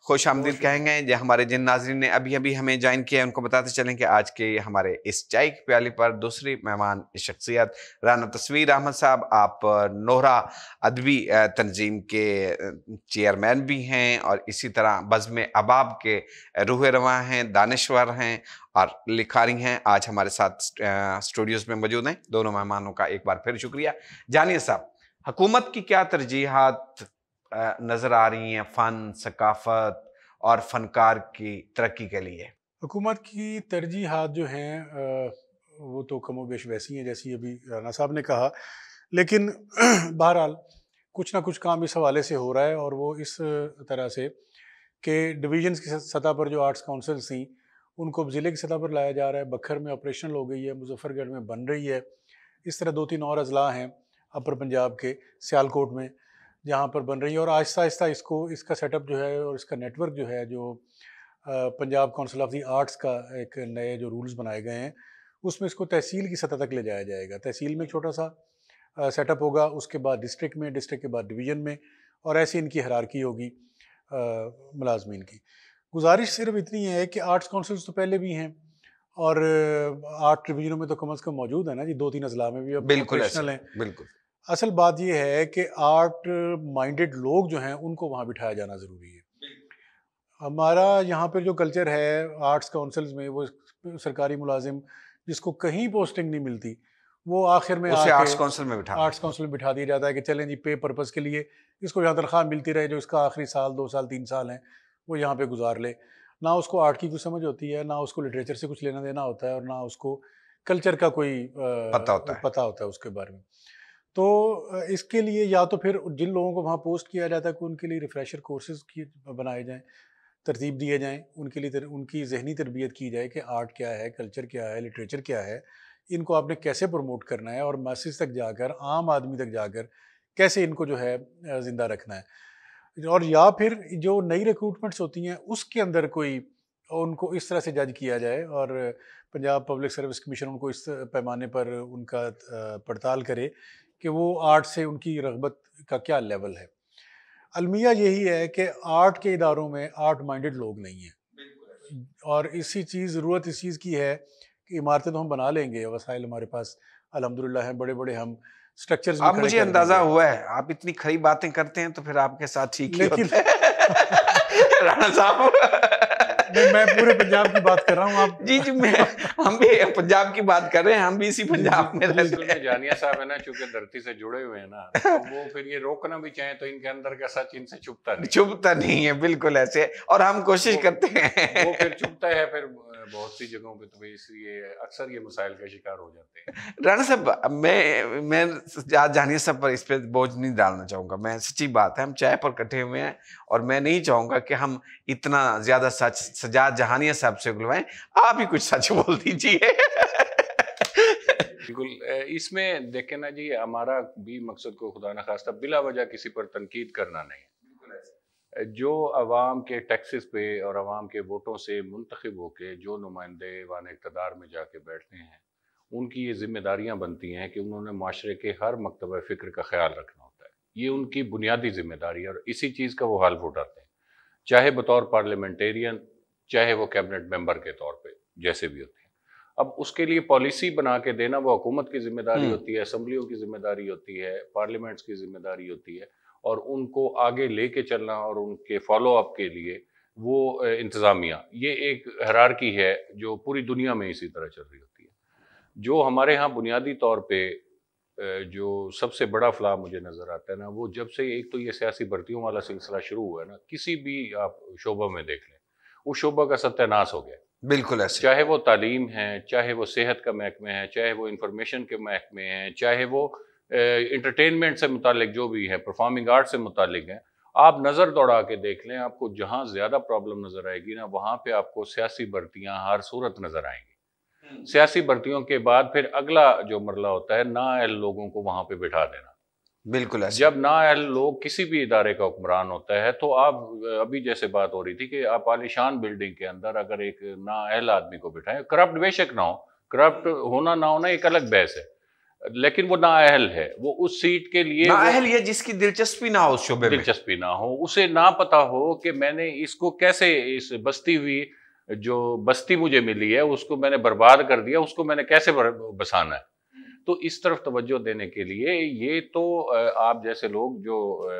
खुश आमदीद कहेंगे। जो हमारे जिन नाजरीन ने अभी अभी हमें ज्वाइन किया है उनको बताते चलें कि आज के हमारे इस चाय की प्याली पर दूसरी मेहमान शख्सियत राना तस्वीर अहमद साहब। आप नोहरा अदबी तंजीम के चेयरमैन भी हैं और इसी तरह बज़्म अबाब के रूह रवां हैं, दानिश्वर हैं और लिखारी हैं। आज हमारे साथ स्टूडियोज़ में मौजूद हैं। दोनों मेहमानों का एक बार फिर शुक्रिया। जानिए साहब, हुकूमत की क्या तरजीहात नज़र आ रही हैं फ़न, सकाफ़त और फ़नकार की तरक्की के लिए? हुकूमत की तरजीहात जो हैं वो तो कमोबेश वैसी हैं जैसी अभी राना साहब ने कहा, लेकिन बहरहाल कुछ ना कुछ काम इस हवाले से हो रहा है और वो इस तरह से कि डिवीजन्स की सतह पर जो आर्ट्स काउंसिल्स थी उनको ज़िले की सतह पर लाया जा रहा है। बखर में ऑपरेशनल हो गई है, मुजफ्फरगढ़ में बन रही है। इस तरह 2-3 और अजला हैं अपर पंजाब के सियालकोट में जहाँ पर बन रही है और आहिस्ता आहिस्ता इसका सेटअप जो है और इसका नेटवर्क जो है, जो Punjab council of the arts का एक नए जो रूल्स बनाए गए हैं उसमें इसको तहसील की सतह तक ले जाया जाएगा। तहसील में एक छोटा सा सेटअप होगा, उसके बाद डिस्ट्रिक्ट में, डिस्ट्रिक्ट के बाद डिवीज़न में, और ऐसे इनकी हायरार्की होगी मुलाजमीन की। गुजारिश सिर्फ इतनी है कि आर्ट्स काउंसिल्स तो पहले भी हैं और आर्ट डिवीजनों में तो कम अज़ कम मौजूद है ना जी, 2-3 अजला में भी अब ऑपरेशनल हैं। बिल्कुल। असल बात यह है कि आर्ट माइंडेड लोग जो हैं उनको वहाँ बिठाया जाना ज़रूरी है। हमारा यहाँ पर जो कल्चर है आर्ट्स काउंसिल्स में, वो सरकारी मुलाजिम जिसको कहीं पोस्टिंग नहीं मिलती वो आखिर में उसे आके आर्ट्स काउंसिल में बिठा दिया जाता है कि चलें जी पे पर्पज़ के लिए इसको यहाँ तनख्वाह मिलती रहे, जो इसका आखिरी साल 2 साल 3 साल हैं वो यहाँ पे गुजार ले। ना उसको आर्ट की कुछ समझ होती है, ना उसको लिटरेचर से कुछ लेना देना होता है और ना उसको कल्चर का कोई पता होता है उसके बारे में। तो इसके लिए या तो फिर जिन लोगों को वहाँ पोस्ट किया जाता है कि उनके लिए रिफ्रेशर कोर्सेज बनाए जाएँ, तरतीब दिए जाएँ, उनके लिए उनकी ज़हनी तरबियत की जाए कि आर्ट क्या है, कल्चर क्या है, लिटरेचर क्या है, इनको आपने कैसे प्रमोट करना है और मैसेज तक जाकर, आम आदमी तक जाकर कैसे इनको जो है ज़िंदा रखना है। और या फिर जो नई रिक्रूटमेंट्स होती हैं उसके अंदर कोई उनको इस तरह से जज किया जाए और पंजाब पब्लिक सर्विस कमीशन उनको इस पैमाने पर उनका पड़ताल करे कि वो आर्ट से उनकी रग़बत का क्या लेवल है। अलमिया यही है कि आर्ट के इदारों में आर्ट माइंडेड लोग नहीं हैं और इसी ज़रूरत इस चीज़ की है कि इमारतें तो हम बना लेंगे, वसाइल हमारे पास अल्हम्दुलिल्लाह हैं, बड़े-बड़े हम स्ट्रक्चर्स भी अब खड़े मुझे कर अंदाजा देंगे। हुआ है आप इतनी खरी बातें करते हैं तो फिर आपके साथ ठीक ही लेकिन होता है। राणा साहब नहीं, मैं पूरे पंजाब की बात कर रहा हूँ। आप जी हम भी पंजाब की बात कर रहे हैं, हम भी इसी पंजाब में रहते हैं। जानिया साहब है ना, चूंकि धरती से जुड़े हुए हैं ना, तो वो फिर ये रोकना भी चाहे तो इनके अंदर का सच इनसे छुपता नहीं है, बिल्कुल ऐसे। और हम कोशिश करते हैं वो फिर छुपता है, फिर बहुत सी जगहों पे तो इसलिए अक्सर ये मसाइल का शिकार हो जाते हैं। राणा साहब, मैं जानिया साहब पर इस पे बोझ नहीं डालना चाहूंगा। मैं सच्ची बात है, हम चाय पर इकट्ठे हुए हैं और मैं नहीं चाहूंगा कि हम इतना ज्यादा सच सज्जाद जहानिया साहब से उगलवाएं। आप ही कुछ सच बोल दीजिए। बिल्कुल, इसमें देखें ना जी, हमारा भी मकसद को खुदा न खास्ता बिला वजह किसी पर तनकीद करना नहीं है। जो अवाम के टैक्सेस पे और अवाम के वोटों से मुंतखब होके जो नुमाइंदे वान इक़्तिदार में जाके बैठते हैं, उनकी ये जिम्मेदारियां बनती हैं कि उन्होंने माशरे के हर मकतब फ़िक्र का ख्याल रखना होता है। ये उनकी बुनियादी जिम्मेदारी है और इसी चीज़ का वो हाल उठाते हैं, चाहे बतौर पार्लियामेंटेरियन, चाहे वो कैबिनेट मेंबर के तौर पे, जैसे भी होते हैं। अब उसके लिए पॉलिसी बना के देना वो हुकूमत की जिम्मेदारी होती है, असम्बलियों की जिम्मेदारी होती है, पार्लियामेंट्स की जिम्मेदारी होती है, और उनको आगे लेके चलना और उनके फॉलो अप के लिए वो इंतज़ामिया, ये एक हायरार्की है जो पूरी दुनिया में इसी तरह चल रही होती है। जो हमारे यहाँ बुनियादी तौर पे जो सबसे बड़ा फ्ला मुझे नज़र आता है ना, वो जब से एक तो ये सियासी भर्तियों वाला सिलसिला शुरू हुआ है ना, किसी भी आप शोबा में देख लें, उस शोबा का सत्यानाश हो गया। बिल्कुल ऐसे, चाहे वो तालीम है, चाहे वो सेहत का महकमे है, चाहे वो इंफॉर्मेशन के महकमे हैं, चाहे वो इंटरटेनमेंट से मुतालिक जो भी है, परफॉर्मिंग आर्ट से मुतालिक है। आप नज़र दौड़ा के देख लें, आपको जहाँ ज़्यादा प्रॉब्लम नज़र आएगी ना, वहाँ पे आपको सियासी भर्तियाँ हर सूरत नज़र आएंगी। सियासी भर्तियों के बाद फिर अगला जो मरला होता है नाअहल लोगों को वहां पे बिठा देना। बिल्कुल ऐसे। जब नाअहल लोग किसी भी इदारे का हुक्मरान होता है तो आप अभी जैसे बात हो रही थी कि आप आलीशान बिल्डिंग के अंदर अगर एक नाअहल आदमी को बिठाएं, करप्ट बेशक ना हो, करप्ट होना ना होना एक अलग बहस है, लेकिन वो नाअहल है, वो उस सीट के लिए नाअहल ये जिसकी दिलचस्पी ना हो उस शोबे में, दिलचस्पी ना हो, उसे ना पता हो कि मैंने इसको कैसे, इस बस्ती हुई जो बस्ती मुझे मिली है उसको मैंने बर्बाद कर दिया, उसको मैंने कैसे बसाना है। तो इस तरफ तवज्जो देने के लिए ये तो आप जैसे लोग जो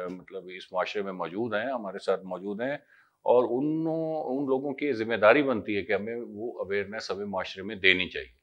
मतलब इस माशरे में मौजूद हैं, हमारे साथ मौजूद हैं, और उन लोगों की जिम्मेदारी बनती है कि हमें वो अवेयरनेस हमें माशरे में देनी चाहिए।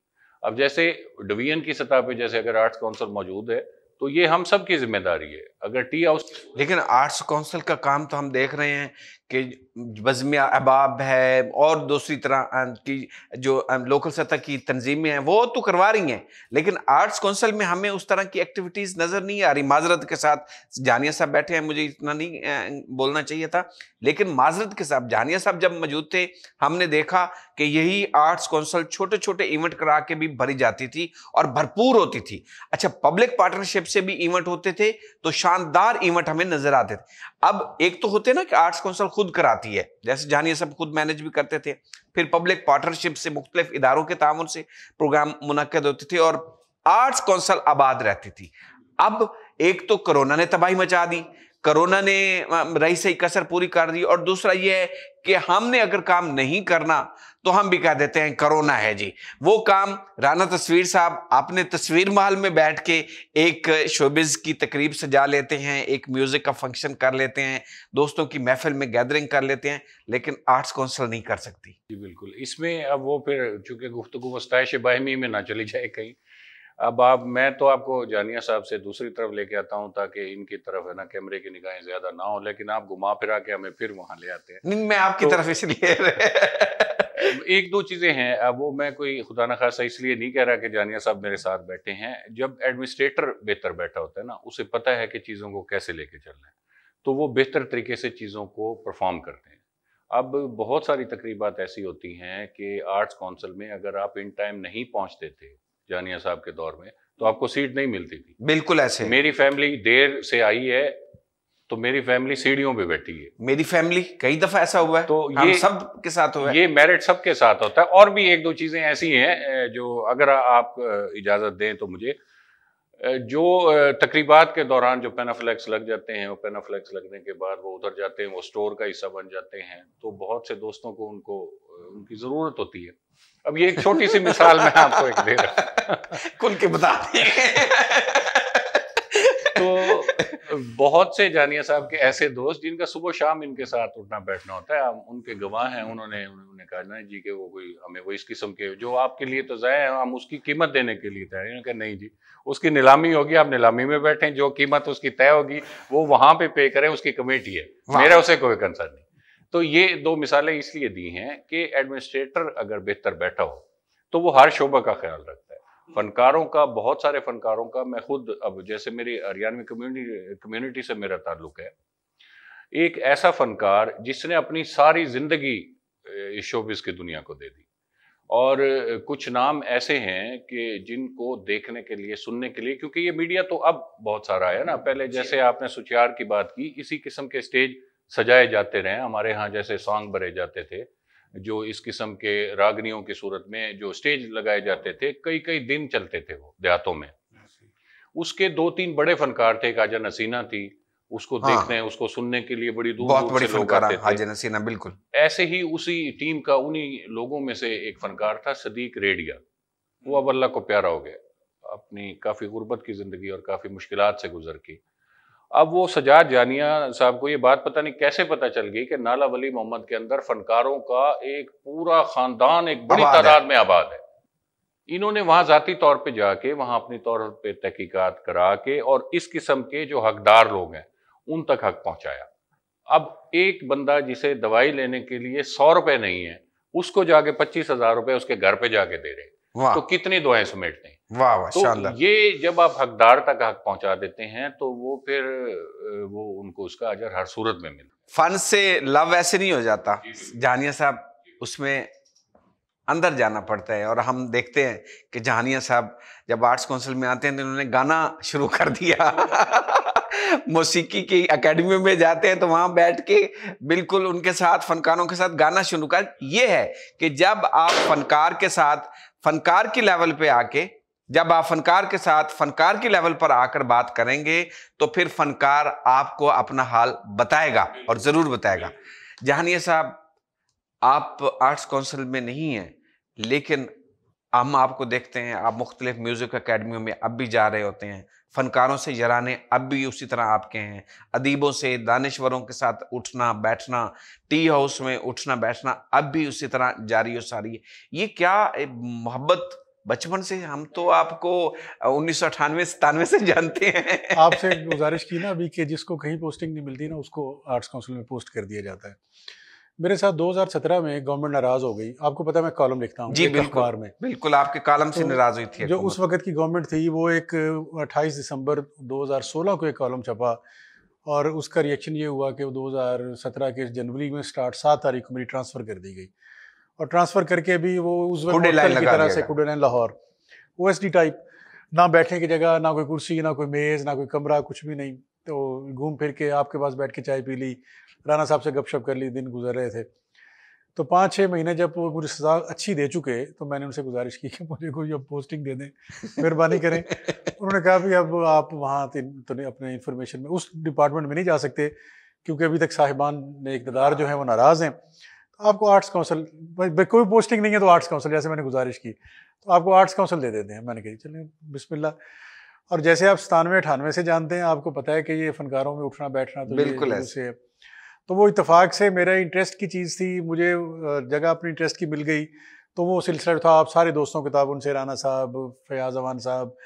अब जैसे डिवीजन की सतह पे जैसे अगर आर्ट्स काउंसिल मौजूद है तो ये हम सब की जिम्मेदारी है। अगर टी हाउस, लेकिन आर्ट्स काउंसिल का काम तो हम देख रहे हैं कि बज़्म अहबाब है और दूसरी तरह की जो लोकल सतह की तंजीमें हैं वो तो करवा रही हैं, लेकिन आर्ट्स काउंसिल में हमें उस तरह की एक्टिविटीज़ नज़र नहीं आ रही। माजरत के साथ जानिया साहब बैठे हैं, मुझे इतना नहीं बोलना चाहिए था, लेकिन माजरत के साथ जानिया साहब जब मौजूद थे हमने देखा कि यही आर्ट्स काउंसिल छोटे छोटे इवेंट करा के भी भरी जाती थी और भरपूर होती थी। अच्छा, पब्लिक पार्टनरशिप से भी इवेंट होते थे तो शानदार इवेंट हमें नजर आते थे। अब एक तो होते ना कि आर्ट्स काउंसिल खुद कराती है, जैसे जानिए सब खुद मैनेज भी करते थे, फिर पब्लिक पार्टनरशिप से मुख्तलिफ इदारों के तामुन से प्रोग्राम मुनक्कद होते थे और आर्ट्स काउंसिल आबाद रहती थी। अब एक तो कोरोना ने तबाही मचा दी, कोरोना ने रही सही कसर पूरी कर दी, और दूसरा यह है कि हमने अगर काम नहीं करना तो हम भी कह देते हैं कोरोना है जी। वो काम राना तस्वीर साहब आपने तस्वीर महल में बैठ के एक शोबिज की तकरीब सजा लेते हैं, एक म्यूजिक का फंक्शन कर लेते हैं, दोस्तों की महफिल में गैदरिंग कर लेते हैं, लेकिन आर्ट्स काउंसिल नहीं कर सकती। जी बिल्कुल। इसमें अब वो फिर चूंकि गुफ्तगू मुस्ताइश बाहिमी में ना चली जाए कहीं, अब मैं तो आपको जानिया साहब से दूसरी तरफ लेके आता हूँ ताकि इनकी तरफ है ना कैमरे की निगाहें ज्यादा ना हो, लेकिन आप घुमा फिरा के हमें फिर वहां ले आते हैं। नहीं, मैं आपकी तरफ इसलिए एक दो चीजें हैं, अब वो मैं कोई खुदा न खासा इसलिए नहीं कह रहा कि जानिया साहब मेरे साथ बैठे हैं। जब एडमिनिस्ट्रेटर बेहतर बैठा होता है ना, उसे पता है कि चीजों को कैसे लेके चलना है, तो वो बेहतर तरीके से चीजों को परफॉर्म करते हैं। अब बहुत सारी तकरीबात ऐसी होती हैं कि आर्ट्स काउंसिल में अगर आप इन टाइम नहीं पहुंचते थे जानिया साहब के दौर में तो आपको सीट नहीं मिलती थी। बिल्कुल ऐसे। मेरी फैमिली देर से आई है तो मेरी फैमिली सीढ़ियों पे बैठी है। मेरी फैमिली कई दफा ऐसा हुआ है, तो ये सब के साथ हुआ है। ये मेरिट सबके साथ होता है। और भी एक दो चीजें ऐसी हैं जो अगर आप इजाजत दें तो मुझे, जो तकरीबात के दौरान जो पेनाफ्लेक्स लग जाते हैं, वो पेनाफ्लेक्स लगने के बाद वो उधर जाते हैं, वो स्टोर का हिस्सा बन जाते हैं, तो बहुत से दोस्तों को उनकी जरूरत होती है। अब ये एक छोटी सी मिसाल मैं आपको एक दे रहा हूं खुल के बता तो बहुत से जानिया साहब के ऐसे दोस्त जिनका सुबह शाम इनके साथ उठना बैठना होता है, हम उनके गवाह हैं। उन्होंने कहा ना जी कि वो कोई हमें वो इस किस्म के जो आपके लिए तो ज़ाया है, हम उसकी कीमत देने के लिए तैयार हैं। नहीं जी, उसकी नीलामी होगी, आप नीलामी में बैठें, जो कीमत उसकी तय होगी वो वहां पे करें, उसकी कमेटी है, मेरा उसे कोई कंसर्न नहीं। तो ये दो मिसालें इसलिए दी हैं कि एडमिनिस्ट्रेटर अगर बेहतर बैठा हो तो वो हर शोबा का ख्याल रखता है। फनकारों का, बहुत सारे फनकारों का, मैं खुद अब जैसे मेरी हरियाणवी कम्युनिटी से मेरा ताल्लुक है, एक ऐसा फनकार जिसने अपनी सारी जिंदगी इस शोबिस की दुनिया को दे दी, और कुछ नाम ऐसे हैं कि जिनको देखने के लिए, सुनने के लिए, क्योंकि ये मीडिया तो अब बहुत सारा है ना, पहले जैसे आपने सुचियार की बात की, इसी किस्म के स्टेज सजाए जाते रहे हमारे यहाँ, जैसे सॉन्ग भरे जाते थे, जो इस किस्म के रागनियों की सूरत में जो स्टेज लगाए जाते थे, कई कई दिन चलते थे वो देहातों में। उसके दो तीन बड़े फनकार थे, एक आजा नसीना थी, उसको देखने, उसको सुनने के लिए बड़ी दूर दूर से लोग आते थे। आजा नसीना, बिल्कुल ऐसे ही उसी टीम का उन्हीं लोगों में से एक फनकार था सदीक रेडिया। वो अब अल्लाह को प्यारा हो गया, अपनी काफी गुर्बत की जिंदगी और काफी मुश्किलात से गुजर की। अब वो सजाद जानिया साहब को ये बात पता नहीं कैसे पता चल गई कि नाला वली मोहम्मद के अंदर फनकारों का एक पूरा खानदान एक बड़ी तादाद में आबाद है। इन्होंने वहां जाती तौर पे जाके वहां अपनी तौर पे तहकीकात करा के और इस किस्म के जो हकदार लोग हैं उन तक हक पहुंचाया। अब एक बंदा जिसे दवाई लेने के लिए 100 रुपए नहीं है, उसको जाके 25,000 रुपए उसके घर पे जाके दे रहे, तो कितनी दुआएं समेटते हैं। वाह वाह, तो शानदार। ये जब आप हकदार तक हक पहुंचा देते हैं तो वो फिर वो उनको उसका अजर हर सूरत में मिलता है। फन से लव ऐसे नहीं हो जाता जानिया साहब, उसमें अंदर जाना पड़ता है। और हम देखते हैं कि जहानिया साहब जब आर्ट्स काउंसिल में आते हैं तो उन्होंने गाना शुरू कर दिया। मौसीकी की एकेडमी में जाते हैं तो वहां बैठ के बिल्कुल उनके साथ फनकारों के साथ गाना शुरू कर। ये है कि जब आप फनकार के साथ फनकार की लेवल पे आके, जब आप फनकार के साथ फनकार की लेवल पर आकर बात करेंगे तो फिर फनकार आपको अपना हाल बताएगा और जरूर बताएगा। जहानिया साहब, आप आर्ट्स काउंसिल में नहीं हैं, लेकिन हम आपको देखते हैं आप मुख्तलिफ म्यूजिक अकेडमियों में अब भी जा रहे होते हैं, फनकारों से यराने अब भी उसी तरह आपके हैं, अदीबों से दानिश्वरों के साथ उठना बैठना, टी हाउस में उठना बैठना अब भी उसी तरह जारी और सारी है। ये क्या मोहब्बत बचपन से? हम तो आपको 1998-97 से जानते हैं। आपसे गुजारिश की ना अभी कि जिसको कहीं पोस्टिंग नहीं मिलती ना उसको आर्ट्स काउंसिल में पोस्ट कर दिया जाता है। मेरे साथ 2017 में गवर्नमेंट नाराज हो गई। आपको पता है मैं कॉलम लिखता हूँ जी एक बिल्कुल अखबार में। बिल्कुल, आपके कॉलम से तो नाराज हुई थी जो उस वक्त की गवर्नमेंट थी वो एक 28 दिसंबर 2016 को एक कॉलम छपा और उसका रिएक्शन ये हुआ कि 2017 के जनवरी में स्टार्ट 7 तारीख को मेरी ट्रांसफ़र कर दी गई। और ट्रांसफ़र करके भी वो उस वक्त कुडे लाइन होटल की लगा तरह दिया से गया। कुडे लाइन लाहौर ओएसडी टाइप, ना बैठने की जगह, ना कोई कुर्सी, ना कोई मेज़, ना कोई कमरा, कुछ भी नहीं। तो घूम फिर के आपके पास बैठ के चाय पी ली, राना साहब से गपशप कर ली, दिन गुजर रहे थे। तो 5-6 महीने जब वो मुझे सज़ा अच्छी दे चुके तो मैंने उनसे गुजारिश की कि मुझे कोई अब पोस्टिंग दे दें, मेहरबानी करें। उन्होंने कहा भी अब आप वहाँ तो नहीं, अपने इंफॉर्मेशन में उस डिपार्टमेंट में नहीं जा सकते क्योंकि अभी तक साहिबान ने इक़्तिदार जो है वो नाराज़ हैं। तो आपको आर्ट्स काउंसिल कोई पोस्टिंग नहीं है तो आर्ट्स काउंसिल, जैसे मैंने गुजारिश की, तो आपको आर्ट्स काउंसिल दे देते हैं। मैंने कही चलिए बिस्मिल्लाह। और जैसे आप 97-98 से जानते हैं, आपको पता है कि ये फनकारों में उठना बैठना तो ये बिल्कुल शुरू ऐसे। से है। तो वो इत्तेफाक से मेरा इंटरेस्ट की चीज़ थी, मुझे जगह अपनी इंटरेस्ट की मिल गई। तो वो सिलसिला था, आप सारे दोस्तों के ताबुन से, राना साहब, फयाज़ अमान साहब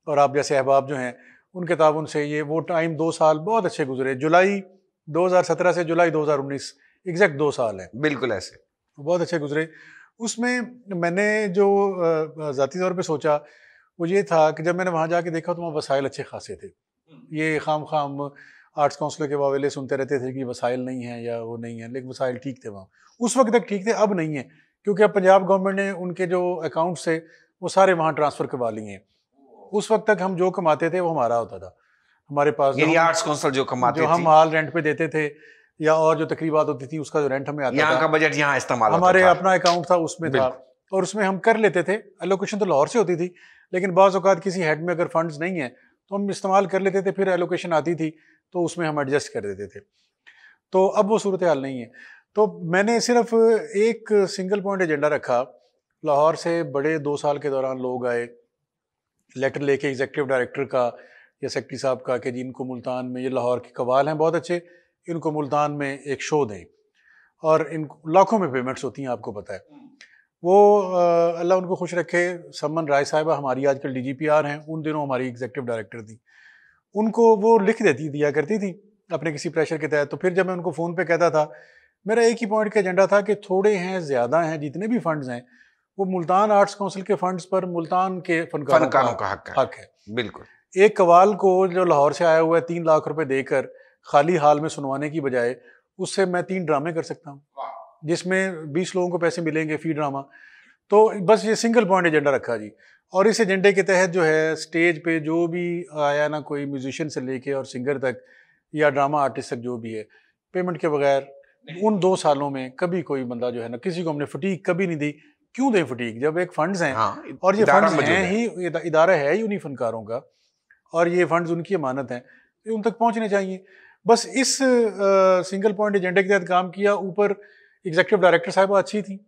और आप जैसे अहबाब जो हैं उनके ताबुन से ये वो टाइम 2 साल बहुत अच्छे गुजरे। जुलाई 2017 से जुलाई 2019 एग्जैक्ट 2 साल है, बिल्कुल ऐसे। बहुत अच्छे गुजरे। उसमें मैंने जो ज़ाती तौर पे सोचा वो ये था कि जब मैंने वहाँ जाके देखा तो वहाँ वसाइल अच्छे खासे थे। ये खाम आर्ट्स काउंसिल के वावेले सुनते रहते थे कि वसाइल नहीं है या वो नहीं है, लेकिन वसाइल ठीक थे वहाँ। उस वक्त तक ठीक थे, अब नहीं है क्योंकि अब पंजाब गवर्नमेंट ने उनके जो अकाउंट्स थे वो सारे वहाँ ट्रांसफ़र करवा लिए हैं। उस वक्त तक हम जो कमाते थे वो हमारा होता था, हमारे पास यानी आर्ट्स काउंसिल जो कमाती जो हम थी, हाल रेंट पे देते थे या और जो तकरीबात होती थी उसका जो रेंट हमें आता यहाँ था, का बजट यहाँ इस्तेमाल होता हमारे था। अपना अकाउंट था उसमें था और उसमें हम कर लेते थे। एलोकेशन तो लाहौर से होती थी, लेकिन बाज़ औक़ात किसी हेड में अगर फंड्स नहीं है तो हम इस्तेमाल कर लेते थे, फिर एलोकेशन आती थी तो उसमें हम एडजस्ट कर देते थे। तो अब वो सूरत हाल नहीं है। तो मैंने सिर्फ एक सिंगल पॉइंट एजेंडा रखा। लाहौर से बड़े 2 साल के दौरान लोग आए, लेटर लेके एग्जीक्यूटिव डायरेक्टर का या सेक्रेटरी साहब का कि जी इनको मुल्तान में, ये लाहौर के कवाल हैं बहुत अच्छे, इनको मुल्तान में एक शो दें। और इन लाखों में पेमेंट्स होती हैं, आपको पता है। वो अल्लाह उनको खुश रखे, समन राय साहिबा हमारी आजकल DGPR हैं, उन दिनों हमारी एग्जीक्यूटिव डायरेक्टर थी। उनको वो लिख दिया करती थी अपने किसी प्रेशर के तहत। तो फिर जब मैं उनको फ़ोन पे कहता था, मेरा एक ही पॉइंट का एजेंडा था कि थोड़े हैं ज़्यादा हैं, जितने भी फंड्स हैं वो मुल्तान आर्ट्स काउंसिल के फंड्स पर मुल्तान के फनकारों का हक है। बिल्कुल। एक कवाल को जो लाहौर से आया हुआ है 3 लाख रुपए देकर खाली हाल में सुनवाने की बजाय उससे मैं 3 ड्रामे कर सकता हूँ, जिसमें 20 लोगों को पैसे मिलेंगे फी ड्रामा। तो बस ये सिंगल पॉइंट एजेंडा रखा जी। और इस एजेंडे के तहत जो है स्टेज पे जो भी आया ना, कोई म्यूजिशियन से लेके और सिंगर तक या ड्रामा आर्टिस्ट तक जो भी है, पेमेंट के बगैर उन 2 सालों में कभी कोई बंदा जो है ना, किसी को हमने फटीक कभी नहीं दी। क्यों दें फटीक जब एक फंड्स हैं? हाँ, और ये इदारा फंड्स मौजूद हैं है। ही, इदारा है ही उन्हीं फनकारों का और ये फंड्स उनकी अमानत हैं, ये उन तक पहुंचने चाहिए। बस इस सिंगल पॉइंट एजेंडे के तहत काम किया। ऊपर एग्जीक्यूटिव डायरेक्टर साहिबा अच्छी थी,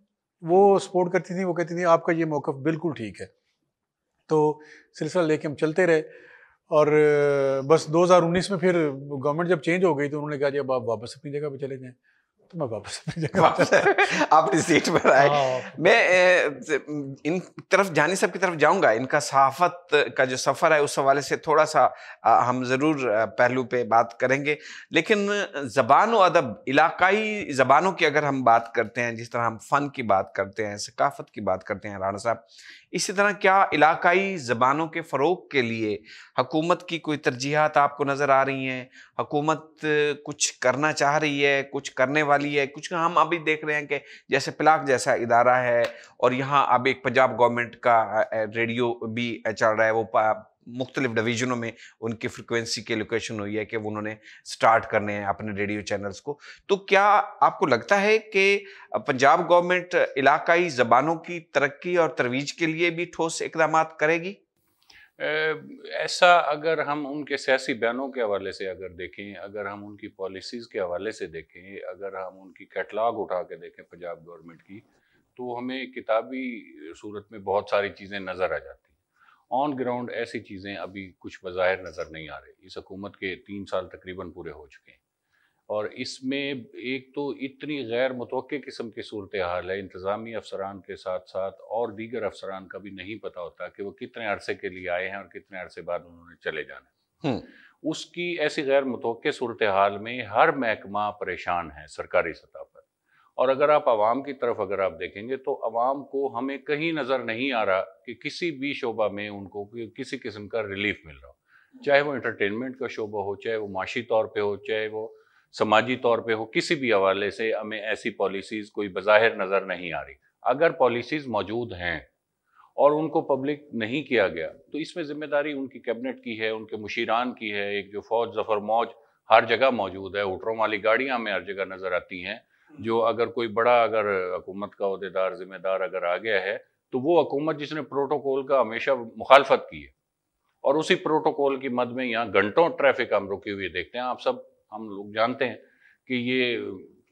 वो सपोर्ट करती थी, वो कहती थी आपका ये मौक़िफ़ बिल्कुल ठीक है। तो सिलसिला लेके हम चलते रहे और बस 2019 में फिर गवर्नमेंट जब चेंज हो गई तो उन्होंने कहा जी अब आप वापस अपनी जगह पे चले जाएं। तो मैं वापस अपनी जगह पे चला। अपनी सीट पर आए। हाँ। मैं इन तरफ जानी सब की तरफ जाऊंगा। इनका सहाफत का जो सफ़र है उस हवाले से थोड़ा सा हम ज़रूर पहलू पे बात करेंगे, लेकिन ज़बान व अदब, इलाकाई ज़बानों की अगर हम बात करते हैं, जिस तरह हम फ़न की बात करते हैं, सकाफ़त की बात करते हैं, राणा साहब, इसी तरह क्या इलाकाई ज़बानों के फ़रोग के लिए हुकूमत की कोई तरजीहात आपको नज़र आ रही हैं? हुकूमत कुछ करना चाह रही है, कुछ करने वाली है? कुछ हम अभी देख रहे हैं कि जैसे पिलाक जैसा इदारा है और यहाँ अब एक पंजाब गवर्नमेंट का रेडियो भी चल रहा है, वो मुख्तलिफ डिवीज़नों में उनकी फ्रिक्वेंसी की लोकेशन हुई है कि वो उन्होंने स्टार्ट करने हैं अपने रेडियो चैनल्स को। तो क्या आपको लगता है कि पंजाब गवर्नमेंट इलाकाई ज़बानों की तरक्की और तरवीज के लिए भी ठोस इक़दामात करेगी? ऐसा अगर हम उनके सियासी बयानों के हवाले से अगर देखें, अगर हम उनकी पॉलिसीज़ के हवाले से देखें, अगर हम उनकी कैटलॉग उठा के देखें पंजाब गवर्नमेंट की, तो हमें किताबी सूरत में बहुत सारी चीज़ें नज़र आ जाती हैं। ऑन ग्राउंड ऐसी चीज़ें अभी कुछ बज़ाहिर नज़र नहीं आ रही। इस हुकूमत के 3 साल तकरीबन पूरे हो चुके हैं और इसमें एक तो इतनी गैर मुतवक्के किस्म की सूरत हाल है, इंतज़ामी अफसरान के साथ साथ और दीगर अफसरान का भी नहीं पता होता कि वो कितने अरसे के लिए आए हैं और कितने अरसे बाद उन्होंने चले जाना है। उसकी ऐसी गैर मुतवक्के सूरत हाल में हर महकमा परेशान है सरकारी सतह पर। और अगर आप आवाम की तरफ अगर आप देखेंगे तो आवाम को हमें कहीं नज़र नहीं आ रहा कि किसी भी शोबा में उनको किसी किस्म का रिलीफ मिल रहा हो, चाहे वो एंटरटेनमेंट का शोबा हो, चाहे वो माशी तौर पे हो, चाहे वो समाजी तौर पे हो, किसी भी हवाले से हमें ऐसी पॉलिसीज़ कोई बज़ाहिर नज़र नहीं आ रही। अगर पॉलिसीज़ मौजूद हैं और उनको पब्लिक नहीं किया गया तो इसमें ज़िम्मेदारी उनकी कैबिनेट की है, उनके मुशीरान की है। एक जो फ़ौज ज़फ़र मौज हर जगह मौजूद है, ऊँटों वाली गाड़ियाँ हमें हर जगह नज़र आती हैं। जो अगर कोई बड़ा अगर हुकूमत का ओहदेदार ज़िम्मेदार अगर आ गया है तो वो हुकूमत जिसने प्रोटोकॉल का हमेशा मुखालफत की है और उसी प्रोटोकॉल की मद में यहाँ घंटों ट्रैफिक हम रुकी हुई देखते हैं। आप सब हम लोग जानते हैं कि ये